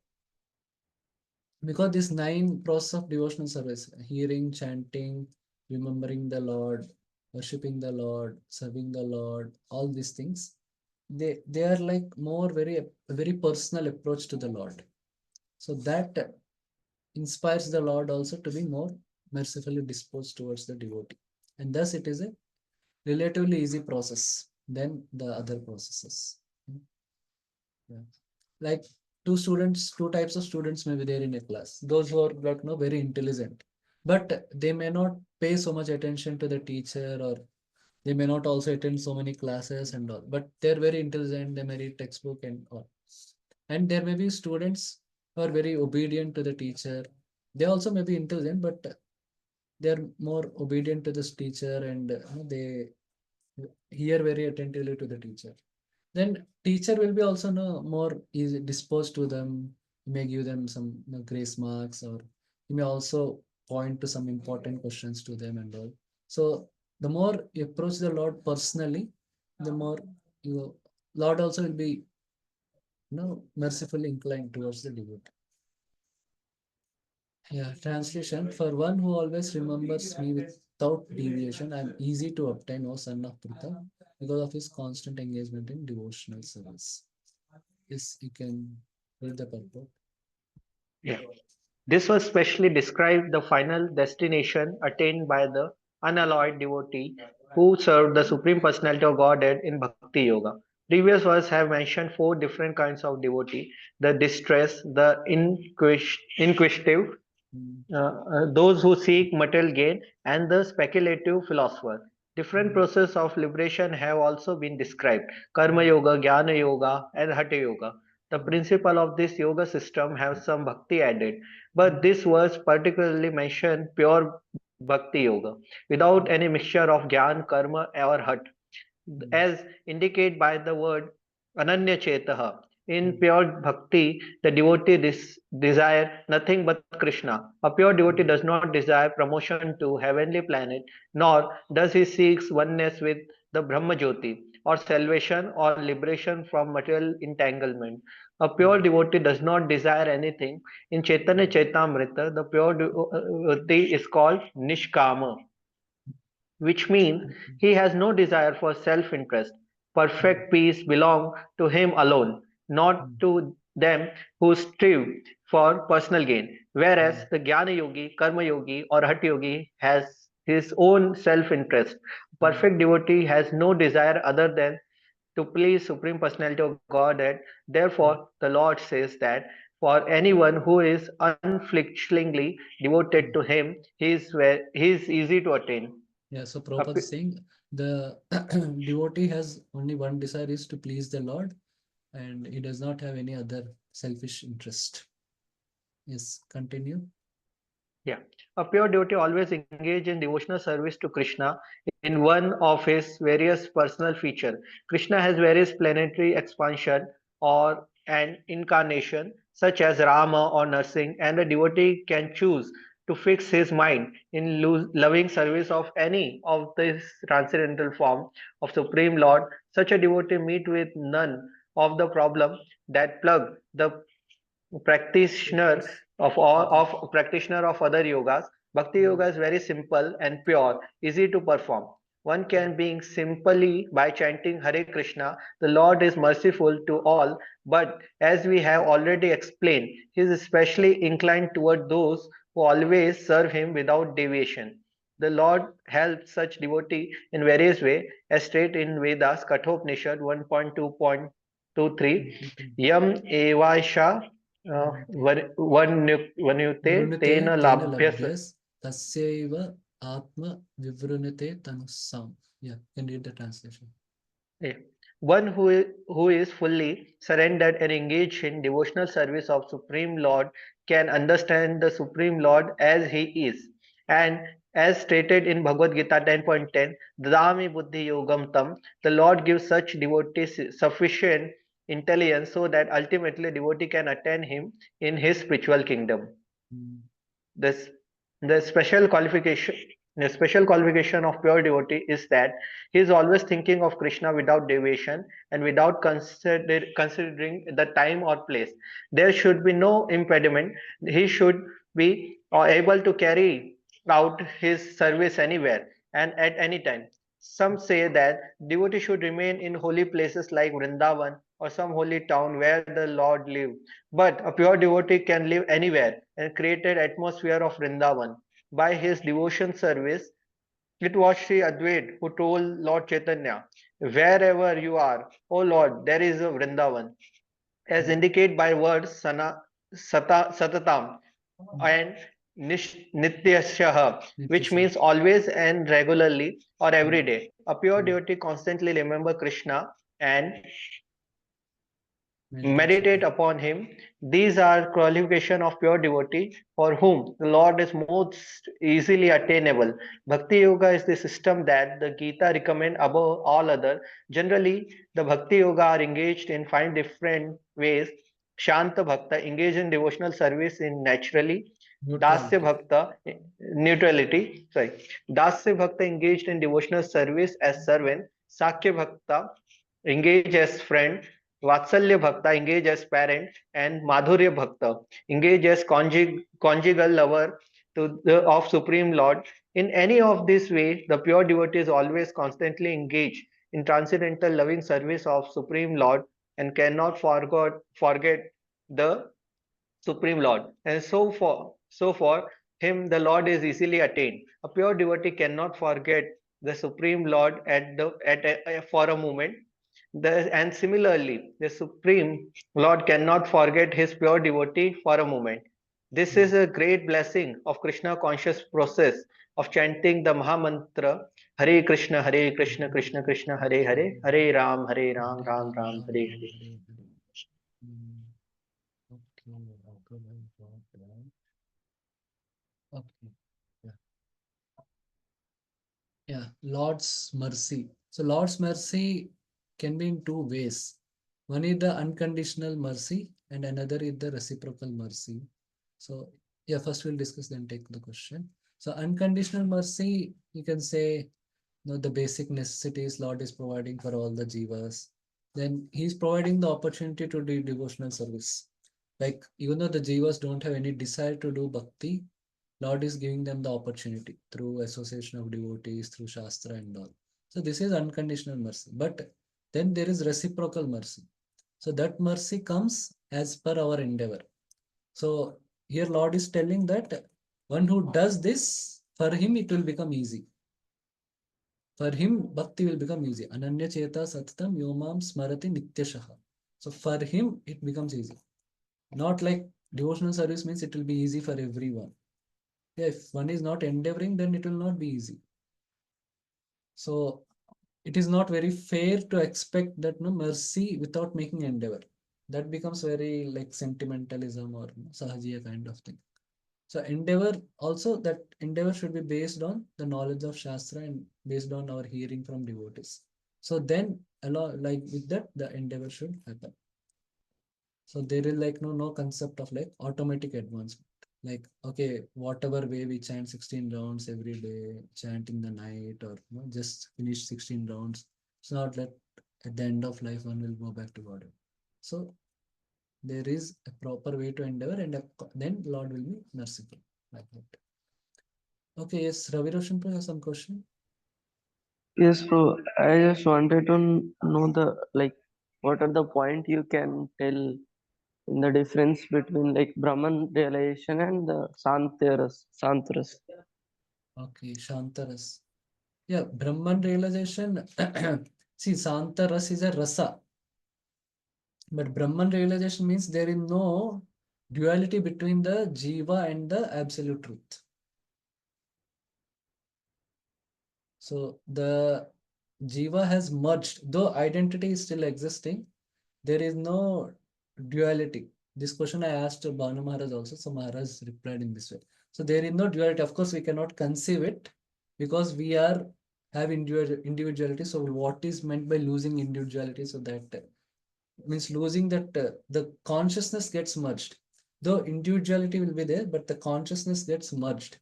Because this 9 process of devotional service, hearing, chanting, remembering the Lord, worshipping the Lord, serving the Lord, all these things, they are like more very personal approach to the Lord. So that inspires the Lord also to be more mercifully disposed towards the devotee. And thus it is a relatively easy process than the other processes. Yeah. Like two types of students may be there in a class. Those who are like very intelligent, but they may not pay so much attention to the teacher, or they may not also attend so many classes and all, but they're very intelligent, they may read textbook and all. And there may be students who are very obedient to the teacher. They also may be intelligent, but they're more obedient to this teacher, and they hear very attentively to the teacher. Then teacher will be also more easy disposed to them. He may give them some grace marks, or he may also point to some important questions to them and all. So the more you approach the Lord personally, the more you Lord also will be mercifully inclined towards the devotee. Yeah, translation. For one who always remembers me without deviation, I am easy to obtain, O son of Pritha, because of his constant engagement in devotional service. Yes, you can read the purport. Yeah. This was specially described the final destination attained by the unalloyed devotee who served the Supreme Personality of Godhead in Bhakti Yoga. Previous verse have mentioned 4 different kinds of devotee: the distress, the inquisitive, Mm, those who seek material gain, and the speculative philosopher. Different processes of liberation have also been described: Karma Yoga, Jnana Yoga, and Hatha Yoga. The principle of this yoga system has some bhakti added, but this verse particularly mentioned pure bhakti yoga, without any mixture of jnana, karma, or hat, as indicated by the word ananya chetaha. In pure bhakti, the devotee desire nothing but Krishna. A pure devotee does not desire promotion to heavenly planet, nor does he seek oneness with the Brahma Jyoti, or salvation or liberation from material entanglement. A pure devotee does not desire anything. In Chaitanya Chaitamrita, the pure devotee is called Nishkama, which means he has no desire for self-interest. Perfect peace belongs to him alone, not to them who strive for personal gain. Whereas the Jnana Yogi, Karma Yogi, or Hatha Yogi has his own self-interest. Perfect devotee has no desire other than to please Supreme Personality of Godhead. Therefore, the Lord says that for anyone who is unflinchingly devoted to Him, he is easy to attain. Yeah, so Prabhupada is saying the devotee has only one desire, is to please the Lord, and he does not have any other selfish interest. Yes, continue. Yeah, a pure devotee always engage in devotional service to Krishna in one of his various personal features. Krishna has various planetary expansion or an incarnation such as Rama or Narsingh, and the devotee can choose to fix his mind in loving service of any of this transcendental form of Supreme Lord, such a devotee meet with none of the problem that plug the practitioner of other yogas. Bhakti yoga is very simple and pure, easy to perform. One can being simply by chanting Hare Krishna. The Lord is merciful to all, but as we have already explained, he is especially inclined toward those who always serve him without deviation. The Lord helps such devotee in various ways, as stated in Vedas Kathopanishad 1.2.23. Yam evaisha वन्युते Vrunite तेन tena लाभ्यस. labhyas tasyaiva atma vivrunite tanusam. Yeah, can read the translation. One who is fully surrendered and engaged in devotional service of Supreme Lord can understand the Supreme Lord as he is. And as stated in Bhagavad Gita 10.10, Dadami Buddhi Yogam Tam, the Lord gives such devotees sufficient intelligence so that ultimately devotee can attain him in his spiritual kingdom. This the special qualification of pure devotee is that he is always thinking of Krishna without deviation and without considering the time or place. There should be no impediment. He should be able to carry out his service anywhere and at any time. Some say that devotee should remain in holy places like Vrindavan or some holy town where the Lord lived. But a pure devotee can live anywhere and create an atmosphere of Vrindavan. By his devotion service, it was Sri Advait who told Lord Chaitanya, wherever you are, O Lord, there is a Vrindavan, as indicated by words Satatam and Nityashaha, which means always and regularly or every day. A pure devotee constantly remember Krishna and meditate upon him. These are qualification of pure devotee for whom the Lord is most easily attainable. Bhakti yoga is the system that the Gita recommend above all other. Generally, the Bhakti yoga are engaged in 5 different ways. Shanta Bhakta engage in devotional service in naturally. Dasya Bhakta neutrality. Sorry. Dasya Bhakta engaged in devotional service as servant. Sakya Bhakta engage as friend. Vatsalya Bhakta engage as parent, and Madhurya Bhakta engage as conjugal lover of Supreme Lord. In any of these ways, the pure devotee is always constantly engaged in transcendental loving service of Supreme Lord and cannot forget the Supreme Lord. And so for him the Lord is easily attained. A pure devotee cannot forget the Supreme Lord for a moment. And similarly, the Supreme Lord cannot forget his pure devotee for a moment. This is a great blessing of Krishna conscious process of chanting the Mahamantra Hare Krishna, Krishna Krishna, Hare Hare, Hare Ram, Ram Ram, Hare Hare. Okay. Yeah, Lord's mercy. So Lord's mercy can be in 2 ways. One is the unconditional mercy and another is the reciprocal mercy. So yeah, first we'll discuss, then take the question. So unconditional mercy, you can say, the basic necessities Lord is providing for all the jivas. Then he's providing the opportunity to do devotional service. Like even though the jivas don't have any desire to do bhakti, Lord is giving them the opportunity through association of devotees, through Shastra and all. So this is unconditional mercy. But then there is reciprocal mercy. So that mercy comes as per our endeavor. So here Lord is telling that one who does this, for him it will become easy. For him, bhakti will become easy. Ananya cheta sattam yomam smarati nityashaha. So for him, it becomes easy. Not like devotional service means it will be easy for everyone. Yeah, if one is not endeavoring, then it will not be easy. So it is not very fair to expect that mercy without making endeavor. That becomes very like sentimentalism or sahajiya kind of thing. So endeavor also, that endeavor should be based on the knowledge of Shastra and based on our hearing from devotees. So then like with that, the endeavor should happen. So there is like no concept of like automatic advancement. like, okay, whatever way we chant 16 rounds every day, chant in the night, or just finish 16 rounds. It's not that at the end of life one will go back to God. So there is a proper way to endeavor, and then Lord will be merciful, like that. Okay, yes, Ravi Roshan has some question. Yes, bro. I just wanted to know the like what are the point you can tell in the difference between like Brahman realization and the Santaras. Okay, Shantaras. Yeah, Brahman realization. See, Santaras is a rasa, but Brahman realization means there is no duality between the jiva and the absolute truth. So the jiva has merged, though identity is still existing. There is no duality. This question I asked Bhanu Maharaj also, so Maharaj replied in this way. So there is no duality. Of course, we cannot conceive it because we are have individuality. So what is meant by losing individuality? So that means losing that the consciousness gets merged. Though individuality will be there, but the consciousness gets merged.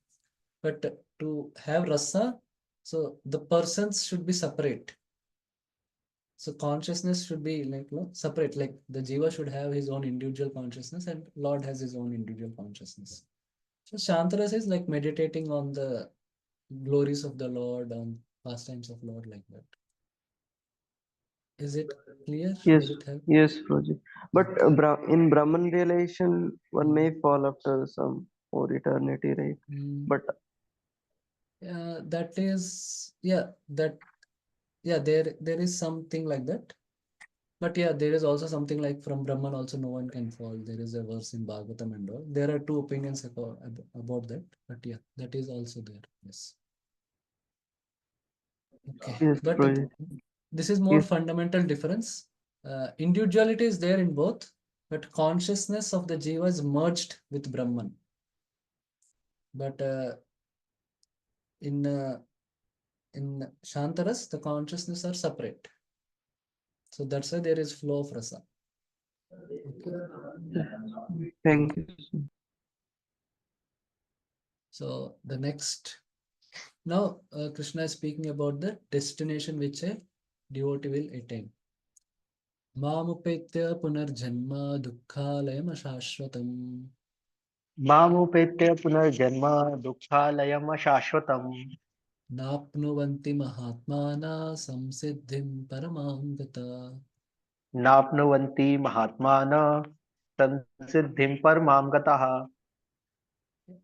But to have rasa, so the persons should be separate. So consciousness should be like separate. Like the jiva should have his own individual consciousness, and Lord has his own individual consciousness. So Shantaras is like meditating on the glories of the Lord, on pastimes of Lord, like that. Is it clear? Yes, Does it help? yes, Project. But in Brahman realization, one may Mm. fall after some more eternity, right? But That is, there is something like that. But yeah, there is also something like from Brahman also no one can fall. There is a verse in Bhagavatam and all. There are two opinions about that. But yeah, that is also there. Yes. Okay. yes, But Project. this is more Yes, fundamental difference. Individuality is there in both, but consciousness of the jiva is merged with Brahman. But in Shantaras, the consciousness are separate. So that's why there is flow of rasa. Okay. thank you. So the next, now Krishna is speaking about the destination which a devotee will attain. Mamupetya punarjanma dukkhalayam ashashvatam. Mamupetya punarjanma dukkhalayam shashvatam. Napnuvanti mahatmana samsiddhim paramaham gata. Napnuvanti mahatmana sansiddhim paramam gataha.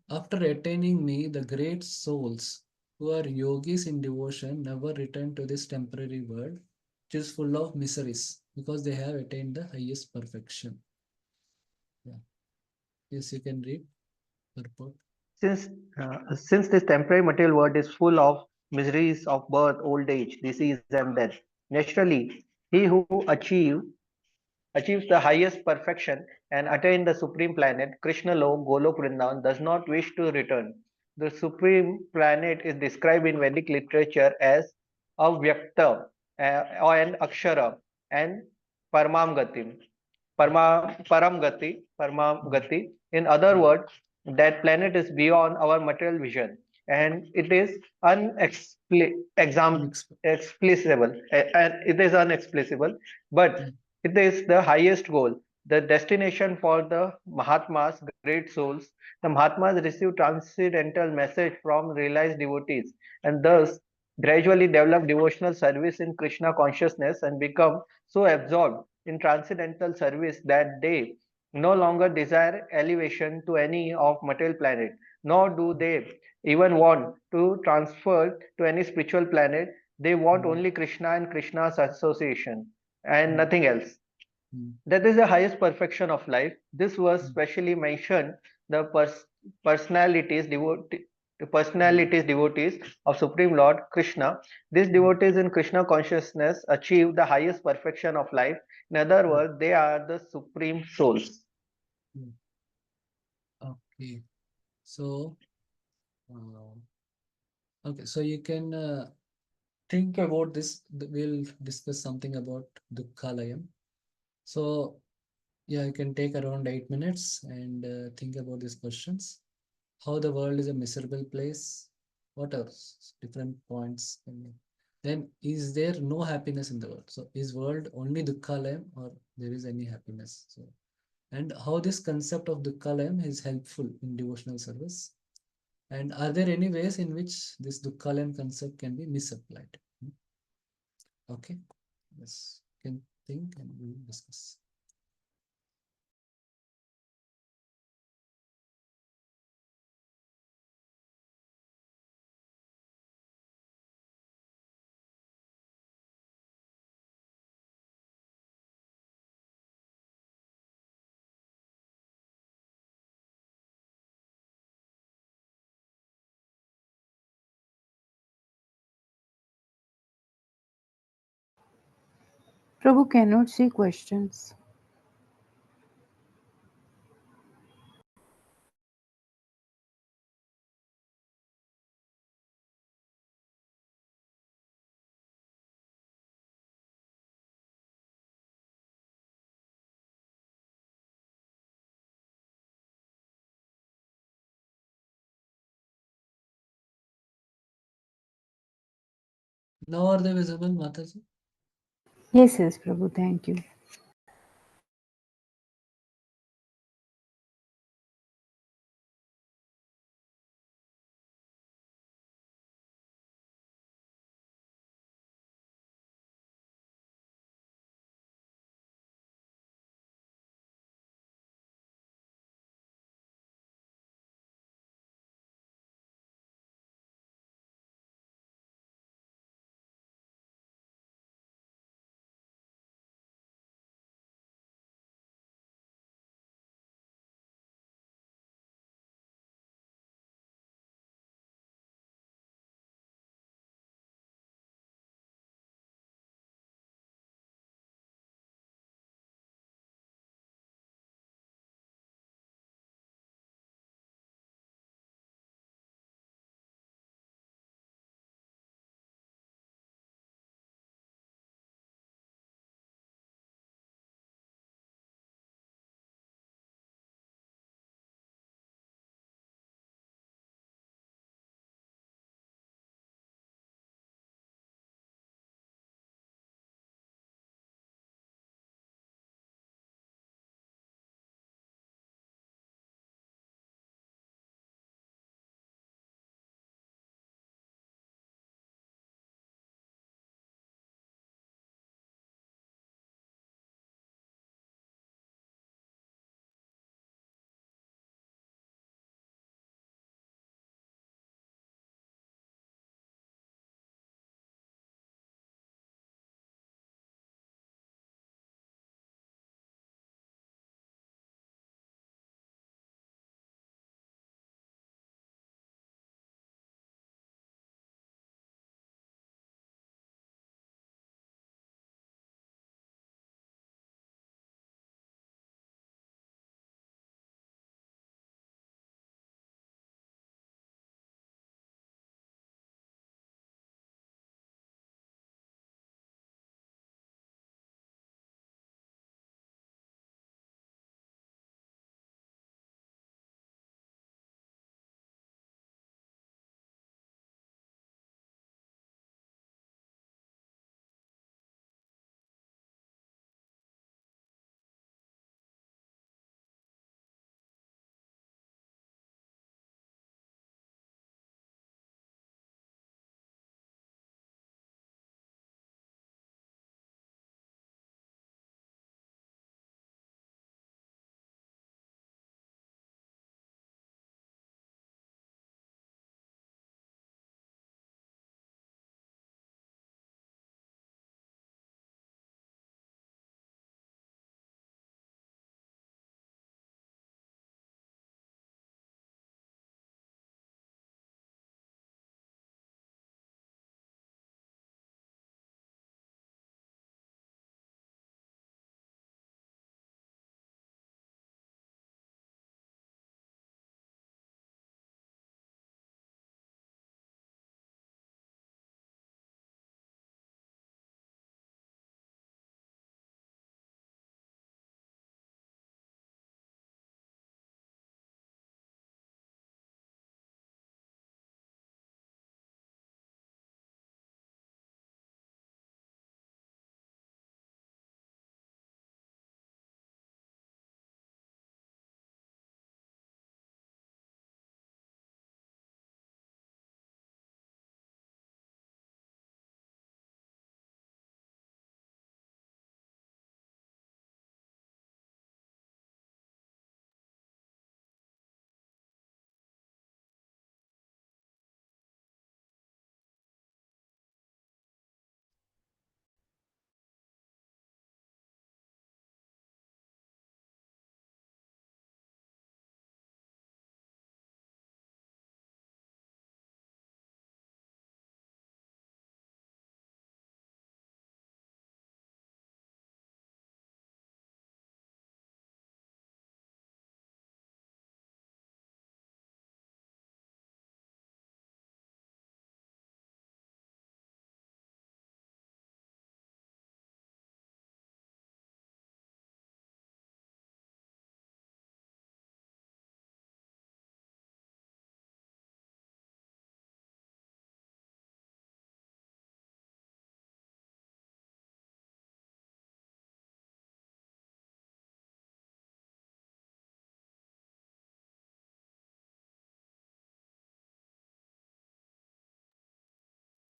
After attaining me, the great souls who are yogis in devotion never return to this temporary world, which is full of miseries, because they have attained the highest perfection. Yeah. Yes, you can read purport. Since this temporary material world is full of miseries of birth, old age, disease, and death, naturally, he who achieves the highest perfection and attain the supreme planet, Krishna Lok, Golok Vrindavan, does not wish to return. The supreme planet is described in Vedic literature as Avyakta and Akshara and Paramam Gatim. Param Gati. In other words, that planet is beyond our material vision, and it is explicable, and it is unexplicable, but it is the highest goal, the destination for the Mahatmas, great souls. The Mahatmas receive transcendental message from realized devotees, and thus gradually develop devotional service in Krishna consciousness and become so absorbed in transcendental service that they no longer desire elevation to any of material planet, nor do they even want to transfer to any spiritual planet. They want only Krishna and Krishna's association and nothing else. That is the highest perfection of life. This verse specially mentioned the personalities devotees of Supreme Lord Krishna. These devotees in Krishna consciousness achieve the highest perfection of life. In other words, they are the supreme souls. Okay. So, okay, so you can think about this. We'll discuss something about Dukkhalayam. So, yeah, you can take around 8 minutes and think about these questions. how the world is a miserable place, what else? Different points. Then is there no happiness in the world? So is world only dukkhalayam or there is any happiness? So, and how this concept of dukkhalayam is helpful in devotional service? And are there any ways in which this dukkhalayam concept can be misapplied? Okay, yes, can think and we will discuss. Prabhu cannot see questions. Now are they visible, Mataji? Yes, yes, Prabhu, thank you.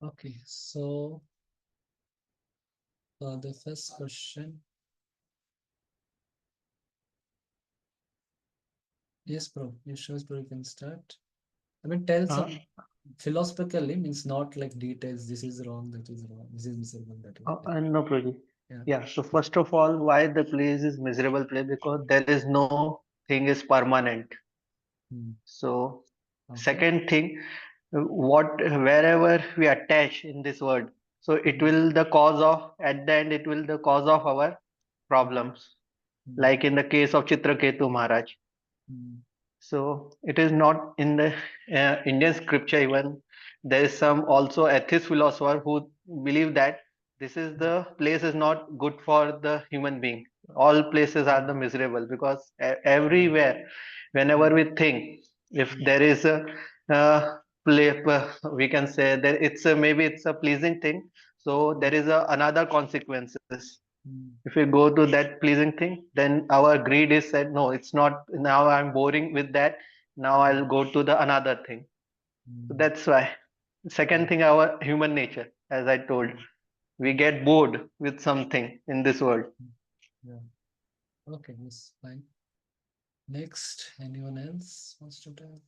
Okay, so the first question. Yes, bro. Yes, sure, bro. You can start. I mean, tell some philosophically, means not like details. This is wrong. That is wrong. This is miserable. That is. No, Prabhuji. Yeah. Yeah. So first of all, why the place is miserable place? Because there is no thing is permanent. Hmm. So Okay. second thing, wherever we attach in this word, so it will the cause of at the end it will the cause of our problems. Hmm. Like in the case of Chitraketu Maharaj. Hmm. So it is not in the Indian scripture even. There is some also atheist philosopher who believe that this is the place is not good for the human being. All places are the miserable because everywhere, whenever we think, if there is a play, we can say that it's a, maybe it's a pleasing thing. So there is a, another consequences. Hmm. If we go to that pleasing thing, then our greed is said, no, it's not. Now I'm boring with that. Now I'll go to the another thing. So Hmm. that's why. Second thing, our human nature, as I told, we get bored with something in this world. Yeah. Okay, yes, fine. Next, anyone else wants to tell?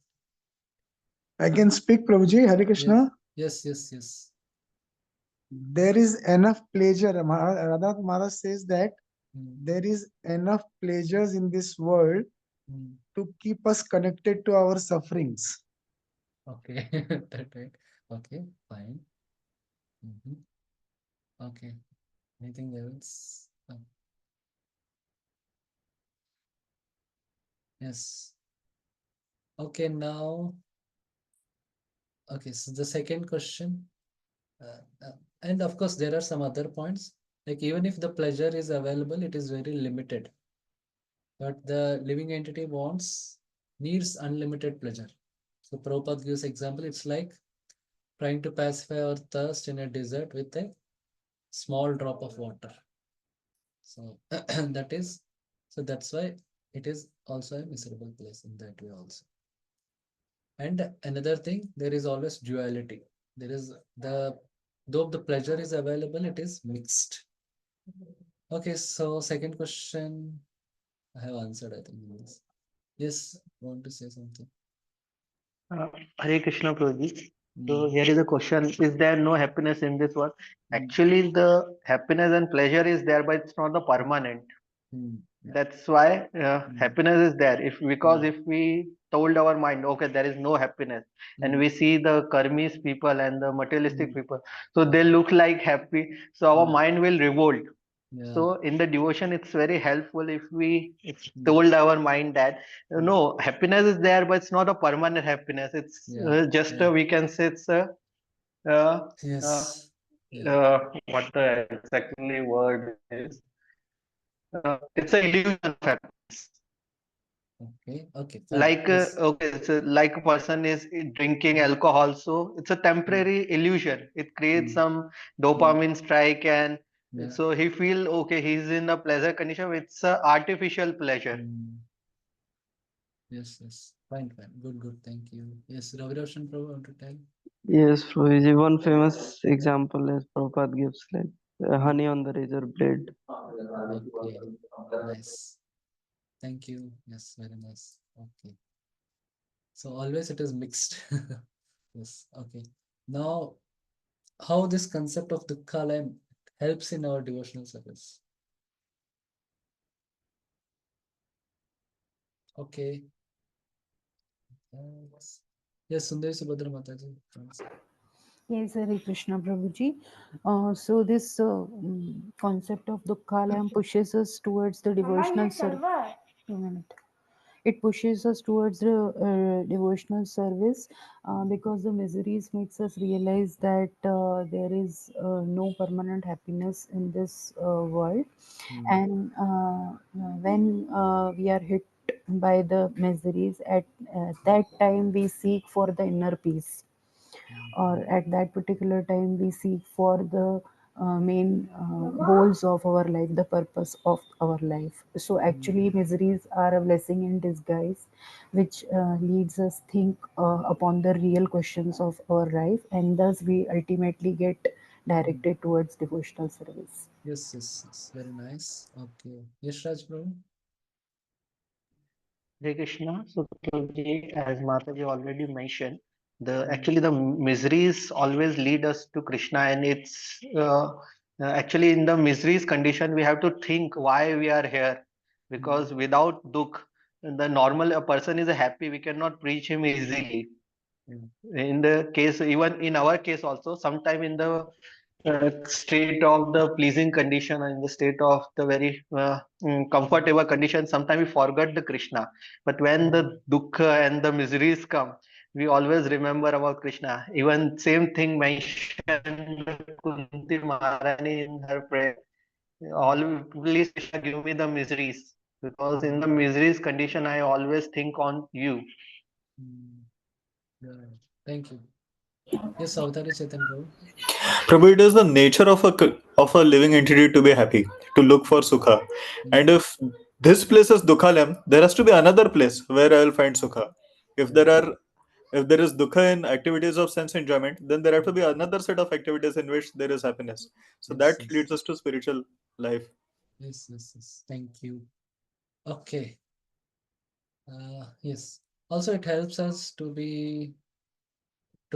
I can speak, Prabhuji. Hare Krishna. Yes, yes, yes. There is enough pleasure. Radha Maharaj says that Hmm. there is enough pleasures in this world Hmm. to keep us connected to our sufferings. Okay, that right. Okay, fine. Mhm. Okay, anything else? Yes. Okay, now, okay, so the second question, and of course, there are some other points. Like, even if the pleasure is available, it is very limited. But the living entity needs unlimited pleasure. So Prabhupada gives example, it's like trying to pacify our thirst in a desert with a small drop of water. So that's why it is also a miserable place in that way also. And another thing, there is always duality. There is though the pleasure is available, it is mixed. Okay, so second question I have answered, I think. Yes, want to say something? Hare Krishna Prabhuji. So Mm. here is a question: is there no happiness in this world? Mm. Actually, the happiness and pleasure is there, but it's not the permanent. Mm. Yeah. That's why happiness is there. If because Mm. if we told our mind, okay, there is no happiness, and Mm. we see the karmis people and the materialistic Mm. people, so they look like happy. So our Mm. mind will revolt. Yeah. So in the devotion, it's very helpful if we Mm. told our mind that Mm. no, happiness is there, but it's not a permanent happiness. It's Yeah. just Yeah. a, we can say it's a uh, uh, Yes. Yeah. what the exactly word is. It's an illusion of happiness. Okay. Okay. Fine. Like Yes. okay, it's like a person is drinking alcohol, so it's a Mm. temporary illusion. It creates Mm. some Mm. dopamine strike, and Yeah. so he feel okay, he's in a pleasure condition. It's a artificial pleasure. Mm. Yes. Yes. Fine. Fine. Good. Good. Thank you. Yes. Ravi Roshan Prabhu, want to tell? Yes, Prabhuji. One famous example as Prabhupada gives, like honey on the razor blade. Okay. Nice. Thank you. Yes. Very nice. Okay. So always it is mixed. Yes. Okay. Now, how this concept of Dukkha helps in our devotional service. Okay. Thanks. Yes, Sundari Subhadra Mataji. Thanks. Yes, Hare Krishna Prabhuji. So this concept of Dukkhalayam pushes us towards the devotional service. It pushes us towards the devotional service because the miseries makes us realize that there is no permanent happiness in this world, and when we are hit by the miseries, at that time we seek for the inner peace, or at that particular time we seek for the main goals of our life, the purpose of our life. So actually, miseries are a blessing in disguise, which leads us think upon the real questions of our life, and thus we ultimately get directed towards devotional service. Yes, yes, yes. Very nice. Okay. Yes, Raj Prabhu. Hare Krishna. So Prabhuji, as Mataji already mentioned, the actually the miseries always lead us to Krishna, and it's actually in the miseries condition we have to think why we are here, because without dukh, the normal a person is happy, we cannot preach him easily. In the case, even in our case also, sometime in the state of the pleasing condition, in the state of the very comfortable condition, sometimes we forget the Krishna. But when the dukkha and the miseries come, we always remember about Krishna. Even same thing mentioned Kunti Maharani in her prayer. Always, please Krishna, give me the miseries, because in the miseries condition, I always think on you. Yeah. Thank you. Yes, Avtari Chetan Prabhu. Prabhu, it is the nature of a living entity to be happy, to look for sukha. And if this place is dukhalem, there has to be another place where I will find sukha. If there is dukha in activities of sense enjoyment, then there have to be another set of activities in which there is happiness. So Yes, that yes. leads us to spiritual life. Yes, yes, yes. Thank you. Okay. Yes. Also, it helps us to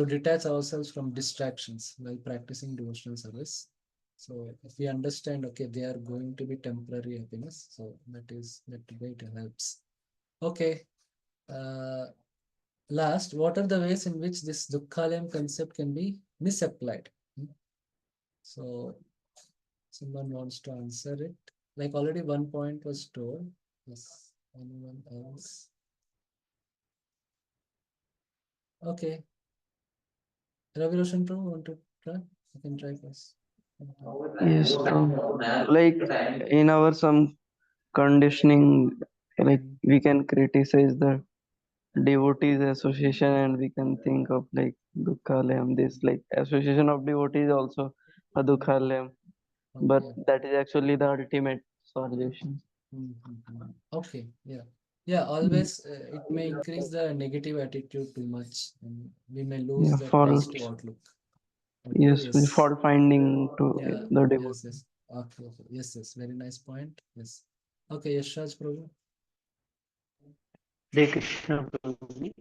detach ourselves from distractions while practicing devotional service. So if we understand, okay, they are going to be temporary happiness, so that way it helps. Okay. Last, what are the ways in which this dukkhalayam concept can be misapplied? So someone wants to answer it. Like already one point was told. Yes. Anyone else? Okay. Ravi Roshan Prabhu, want to try? You can try first. Yes, like in our some conditioning, like we can criticize the devotees association and we can think of like Dukhalayam, this like association of devotees also a Dukhalayam, but Okay. that is actually the ultimate solution. Okay. Yeah. Yeah. Always, it may increase the negative attitude too much, and we may lose Yeah, that for positive outlook. Okay. yes, Yes. for finding to Yeah. the Yes. devotee. Yes. Okay. Okay. Yes. Yes. Very nice point. Yes. Okay. Yes, Raj Prabhu. Hare Krishna Prabhuji.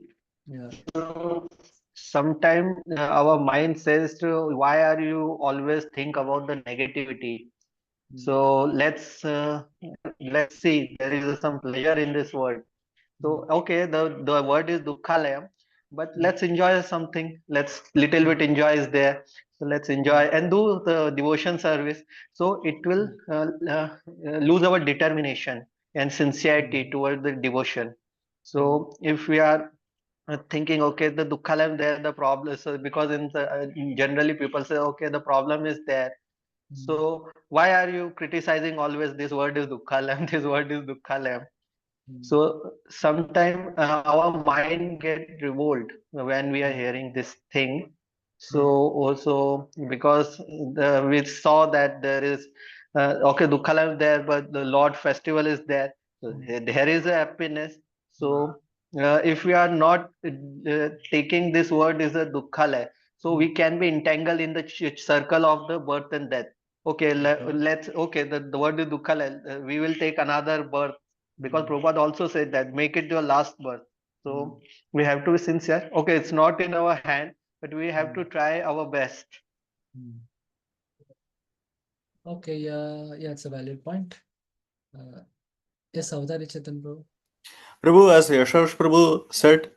Yeah. So sometimes our mind says to, why are you always think about the negativity? So let's see, there is some pleasure in this world. So okay, the word is dukkhalayam, but let's enjoy something. Let's little bit enjoy is there. So let's enjoy and do the devotion service. So it will lose our determination and sincerity towards the devotion. So if we are thinking, okay, the dukkhalayam there, the problem. So because generally people say, okay, the problem is there. So why are you criticizing always? This word is dukkhalayam. This word is dukkhalayam. So sometimes our mind get revolt when we are hearing this thing. So also because we saw that there is okay, Dukhalam is there, but the Lord festival is there. So there is a happiness. So if we are not taking this word is a Dukhalaya, so we can be entangled in the circle of the birth and death. Okay, let's okay, the word is Dukhalaya. We will take another birth because Prabhupada also said that make it your last birth. So we have to be sincere. Okay, it's not in our hand, but we have to try our best. Okay. Yeah. Yeah. It's a valid point. Yes, Avtari Chetan Prabhu. Prabhu, as Yashash Prabhu said,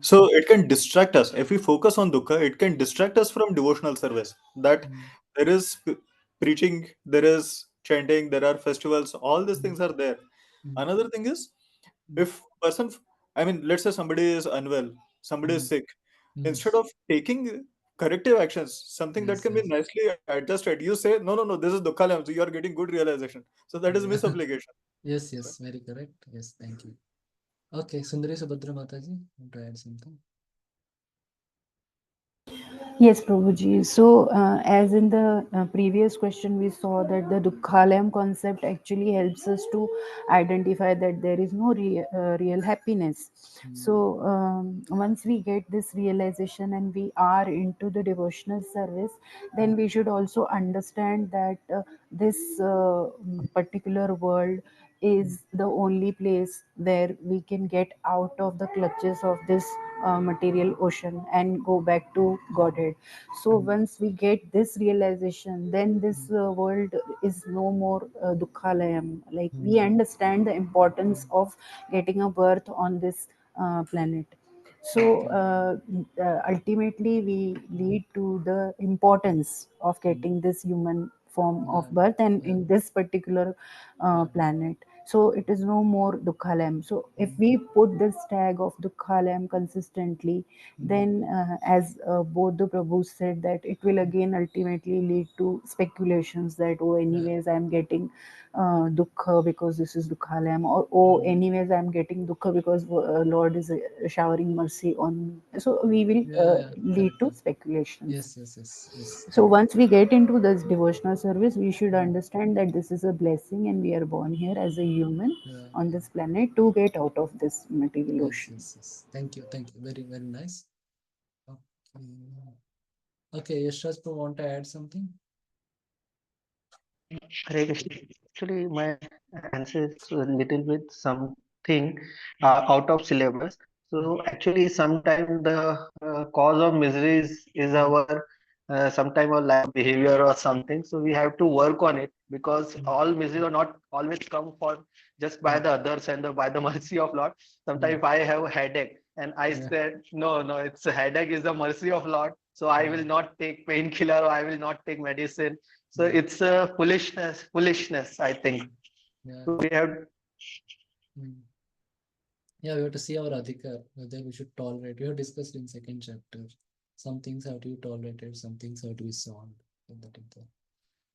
so it can distract us. If we focus on dukkha, it can distract us from devotional service. That there is preaching, there is chanting, there are festivals, all these things are there. Another thing is, if person, I mean, let's say somebody is unwell, somebody is sick, instead of taking corrective actions, something that Yes. can be Yes. nicely adjusted, you say, no, no, no, this is dukkha, so you are getting good realization. So that is Yeah. misapplication. Yes. Yes. Very correct. Yes. Thank you. Okay. Sundari Subhadra Mataji, want to add something? Yes, Prabhuji. So, as in the previous question, we saw that the Dukkhalayam concept actually helps us to identify that there is no real happiness. So, once we get this realization and we are into the devotional service, then we should also understand that this particular world is the only place where we can get out of the clutches of this material ocean and go back to Godhead. So once we get this realization, then this world is no more dukkhalayam. Like we understand the importance of getting a birth on this planet. So ultimately, we lead to the importance of getting this human form of birth, and in this particular planet. So it is no more dukkhalayam. So if we put this tag of dukkhalayam consistently, then as both the Prabhus said, that it will again ultimately lead to speculations that, oh, anyways, I'm getting dukkha because this is dukkhalayam, or oh, anyways, I'm getting dukkha because Lord is showering mercy on me. So we will lead to speculations. Yes. So once we get into this devotional service, we should understand that this is a blessing and we are born here as a human on this planet to get out of this material ocean. Yes. Thank you. Very, very nice. Okay, Yashras, want to add something? Hare Krishna. Actually, my answer is a little bit something out of syllabus. So actually, sometimes the cause of misery is our sometime our lack of behavior or something. So we have to work on it, because all misery will not always come for just by the others and by the mercy of Lord. Sometimes if I have a headache and I said, no, it's a headache is the mercy of Lord. So I will not take painkiller, or I will not take medicine. So it's a foolishness, I think. So we have. Yeah, we have to see our adhikar, whether we should tolerate. We have discussed in second chapter. Some things have to be tolerated, some things have to be sown.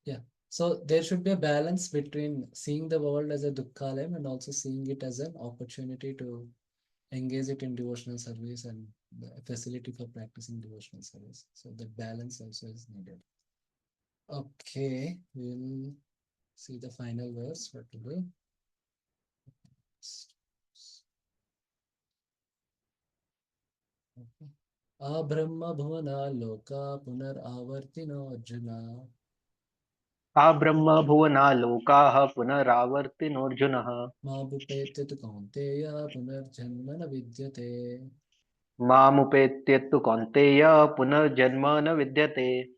Yeah. So there should be a balance between seeing the world as a dukkhalayam and also seeing it as an opportunity to engage it in devotional service and the facility for practicing devotional service. So that balance also is needed. Okay, we'll see the final verse for today. Abrahma bhuvana loka punaravartino arjuna. Abrahma bhuvana lokaha punaravartinorjunah. Mabhupete tu kaunteya punarjanma na vidyate. Mamupetyattu kaunteya punarjanma na vidyate.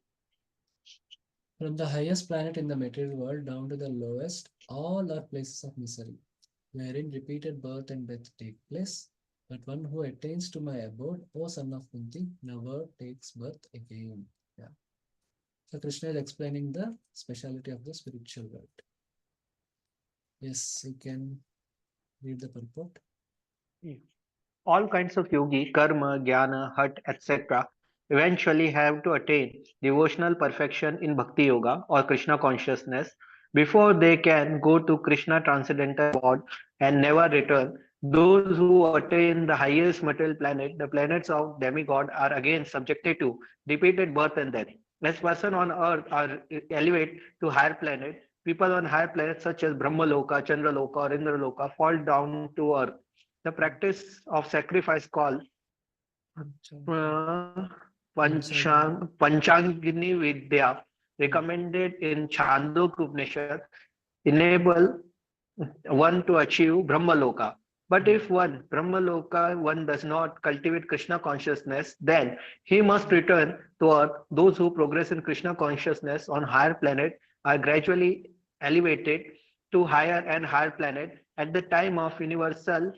From the highest planet in the material world down to the lowest, all are places of misery, wherein repeated birth and death take place. But one who attains to my abode, O son of Kunti, never takes birth again. Yeah. So Krishna is explaining the speciality of the spiritual world. Yes, you can read the purport. All kinds of yogi, karma, jnana, hat, etc. eventually have to attain devotional perfection in Bhakti Yoga or Krishna consciousness before they can go to Krishna transcendental abode and never return. Those who attain the highest material planet, the planets of demigod, are again subjected to repeated birth and death. As person on earth are elevate to higher planet, people on higher planets such as Brahmaloka, Chandraloka or Indraloka fall down to earth. The practice of sacrifice called Panchangini Vidya, recommended in Chandogya Upanishad, enable one to achieve Brahmaloka. But if one does not cultivate Krishna consciousness, then he must return to earth. Those who progress in Krishna consciousness on higher planet are gradually elevated to higher and higher planet. At the time of universal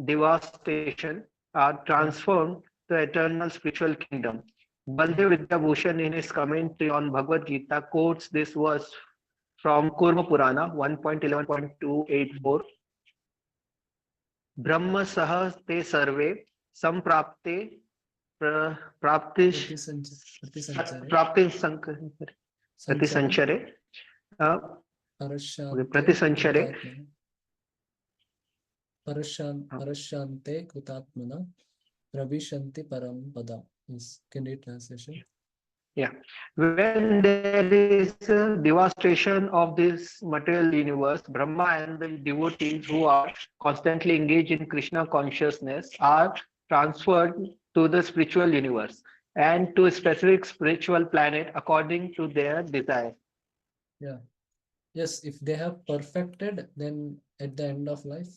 devastation, are transformed to eternal spiritual kingdom. Baldev Vidyabhushan in his commentary on Bhagavad Gita quotes this verse from Kurma Purana 1.11.284. Brahma saha te sarve samprapte prapti pratisanchare pratisanchare Parashante Kutatmana Pravishanti Param Pada. Yes, can you translation? Yeah. When there is a devastation of this material universe, Brahma and the devotees who are constantly engaged in Krishna consciousness are transferred to the spiritual universe and to a specific spiritual planet according to their desire. Yeah. Yes, if they have perfected, then at the end of life,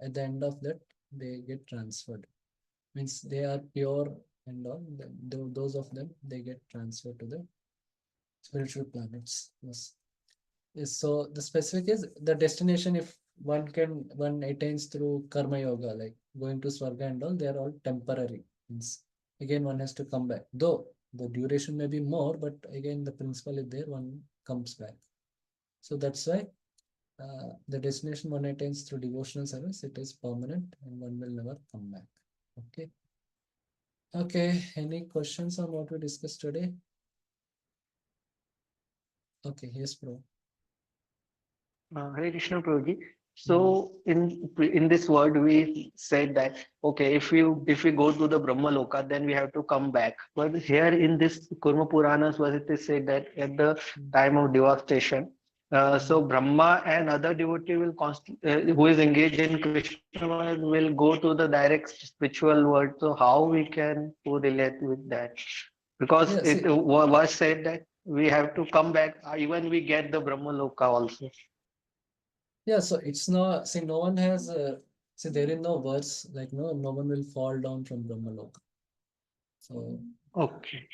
at the end of that, they get transferred. Means they are pure and all. Those of them, they get transferred to the spiritual planets. Yes. Yes, so the specific is the destination. If one attains through karma yoga, like going to Swarga and all, they are all temporary. Means again one has to come back. Though the duration may be more, but again the principle is there. One comes back. So that's why the destination one attains through devotional service, it is permanent and one will never come back. Okay. Okay. Any questions on what we discussed today? Okay. Yes, bro. Hare Krishna Prabhuji. So in this word we said that okay, if we go to the Brahma Loka, then we have to come back. But here in this Kurma Puranas, was it is said that at the time of devastation, so Brahma and other devotee will who is engaged in Krishna will go to the direct spiritual world. So how we can relate with that? Because Yeah, it see, was said that we have to come back, even we get the Brahma Loka also. yeah, so it's not, see, no one has, see, there is no verse, like, no one will fall down from Brahmaloka. So, Okay.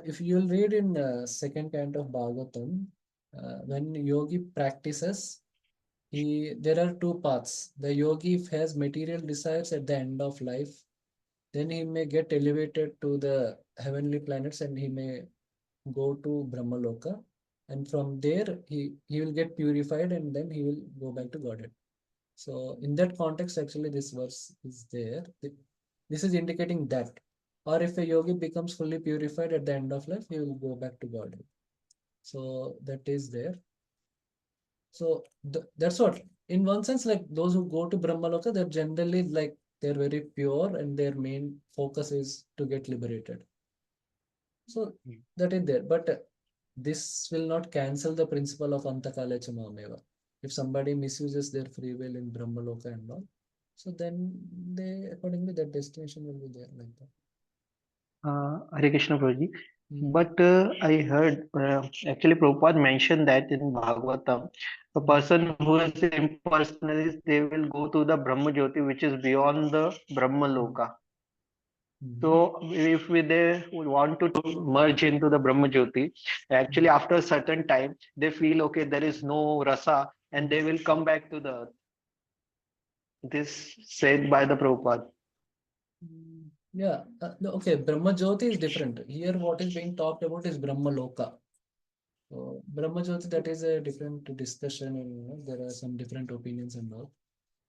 if you'll read in second canto of Bhagavatam, when yogi practices, there are two paths. The yogi, if has material desires at the end of life, then he may get elevated to the heavenly planets and he may go to Brahmaloka. And from there, he will get purified and then he will go back to Godhead. So in that context, actually, this verse is there. This is indicating that. Or if a yogi becomes fully purified at the end of life, he will go back to Godhead. So that is there. So that's what. In one sense, like those who go to Brahmaloka, they're generally like they're very pure and their main focus is to get liberated. So that is there. But this will not cancel the principle of Antakale Chamameva. If somebody misuses their free will in Brahmaloka and all, so then they accordingly that destination will be there like that. Hare Krishna Prabhuji. Mm. But I heard actually Prabhupada mentioned that in Bhagavatam, a person who is impersonalist, they will go to the Brahma Jyoti, which is beyond the Brahma Loka. So if they would want to merge into the Brahma Jyoti, actually after a certain time, they feel okay, there is no rasa, and they will come back to the earth. This said by the Prabhupada. Yeah, okay, Brahma Jyoti is different. Here, what is being talked about is Brahma Loka. So, Brahma Jyoti, that is a different discussion, and there are some different opinions and all.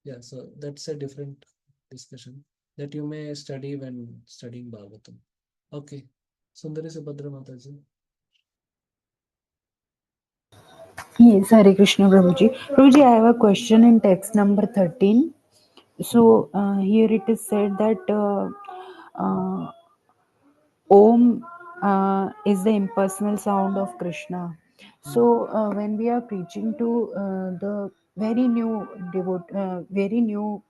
Yeah, so that's a different discussion that you may study when studying Bhagavatam. Okay, Sundari Subhadra Mataji. Yes, Hare Krishna Prabhuji. Prabhuji, I have a question in text number 13. So here it is said that Om is the impersonal sound of Krishna. So when we are preaching to the very new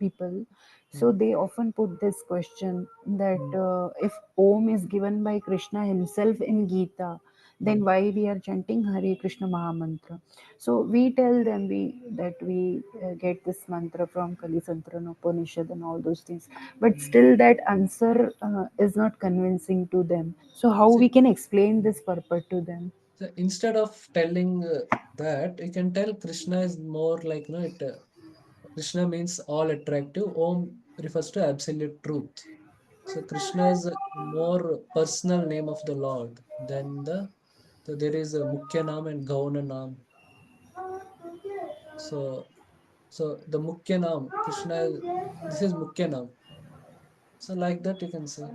people, so they often put this question that if Om is given by Krishna himself in Gita, then why we are chanting Hare Krishna Mahamantra? So we tell them that we get this mantra from Kali Santrana Upanishad and all those things, but still that answer is not convincing to them. So how we can explain this purport to them? So instead of telling that, you can tell Krishna is more like, Krishna means all attractive. Om refers to absolute truth. So Krishna is a more personal name of the Lord than so there is a Mukhya Naam and Gauna Naam. So the Mukhya Naam, Krishna, this is Mukhya Naam. So like that you can say.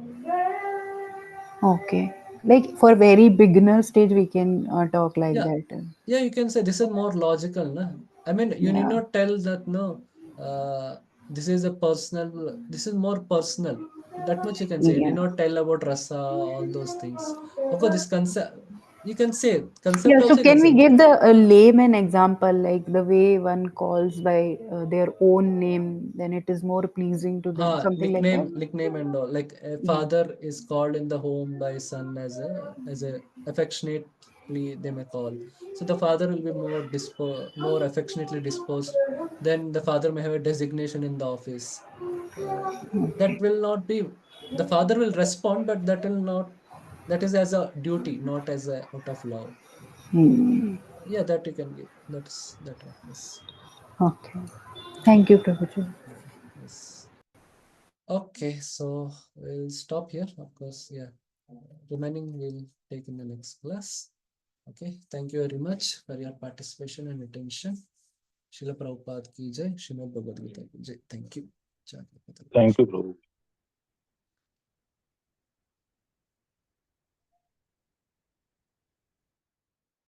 Okay. Like for very beginner stage, we can talk like Yeah. that. Yeah, you can say this is more logical, no? I mean, you need Yeah. not tell that, no, this is more personal. That much you can say. You Yeah. need not tell about rasa, all those things. Of course, this concept you can say concept Yeah, so also you can can we say. give the layman example, like the way one calls by their own name, then it is more pleasing to them, something like that? Nickname and all. Like a Yeah. father is called in the home by son as a affectionately they may call. So the father will be more affectionately disposed. Then the father may have a designation in the office. That will not be the father will respond, but that will not that is as a duty, not as a out of love. Hmm. Yeah, that you can give. That's that one. Yes. Okay. Thank you, Prabhuji. Yes. Okay, so we'll stop here. Of course, yeah. Remaining we'll take in the next class. Okay, thank you very much for your participation and attention. Srila Prabhupada ki jai, Srimad Bhagavad Gita ki jai. Thank you. Thank you, Prabhu.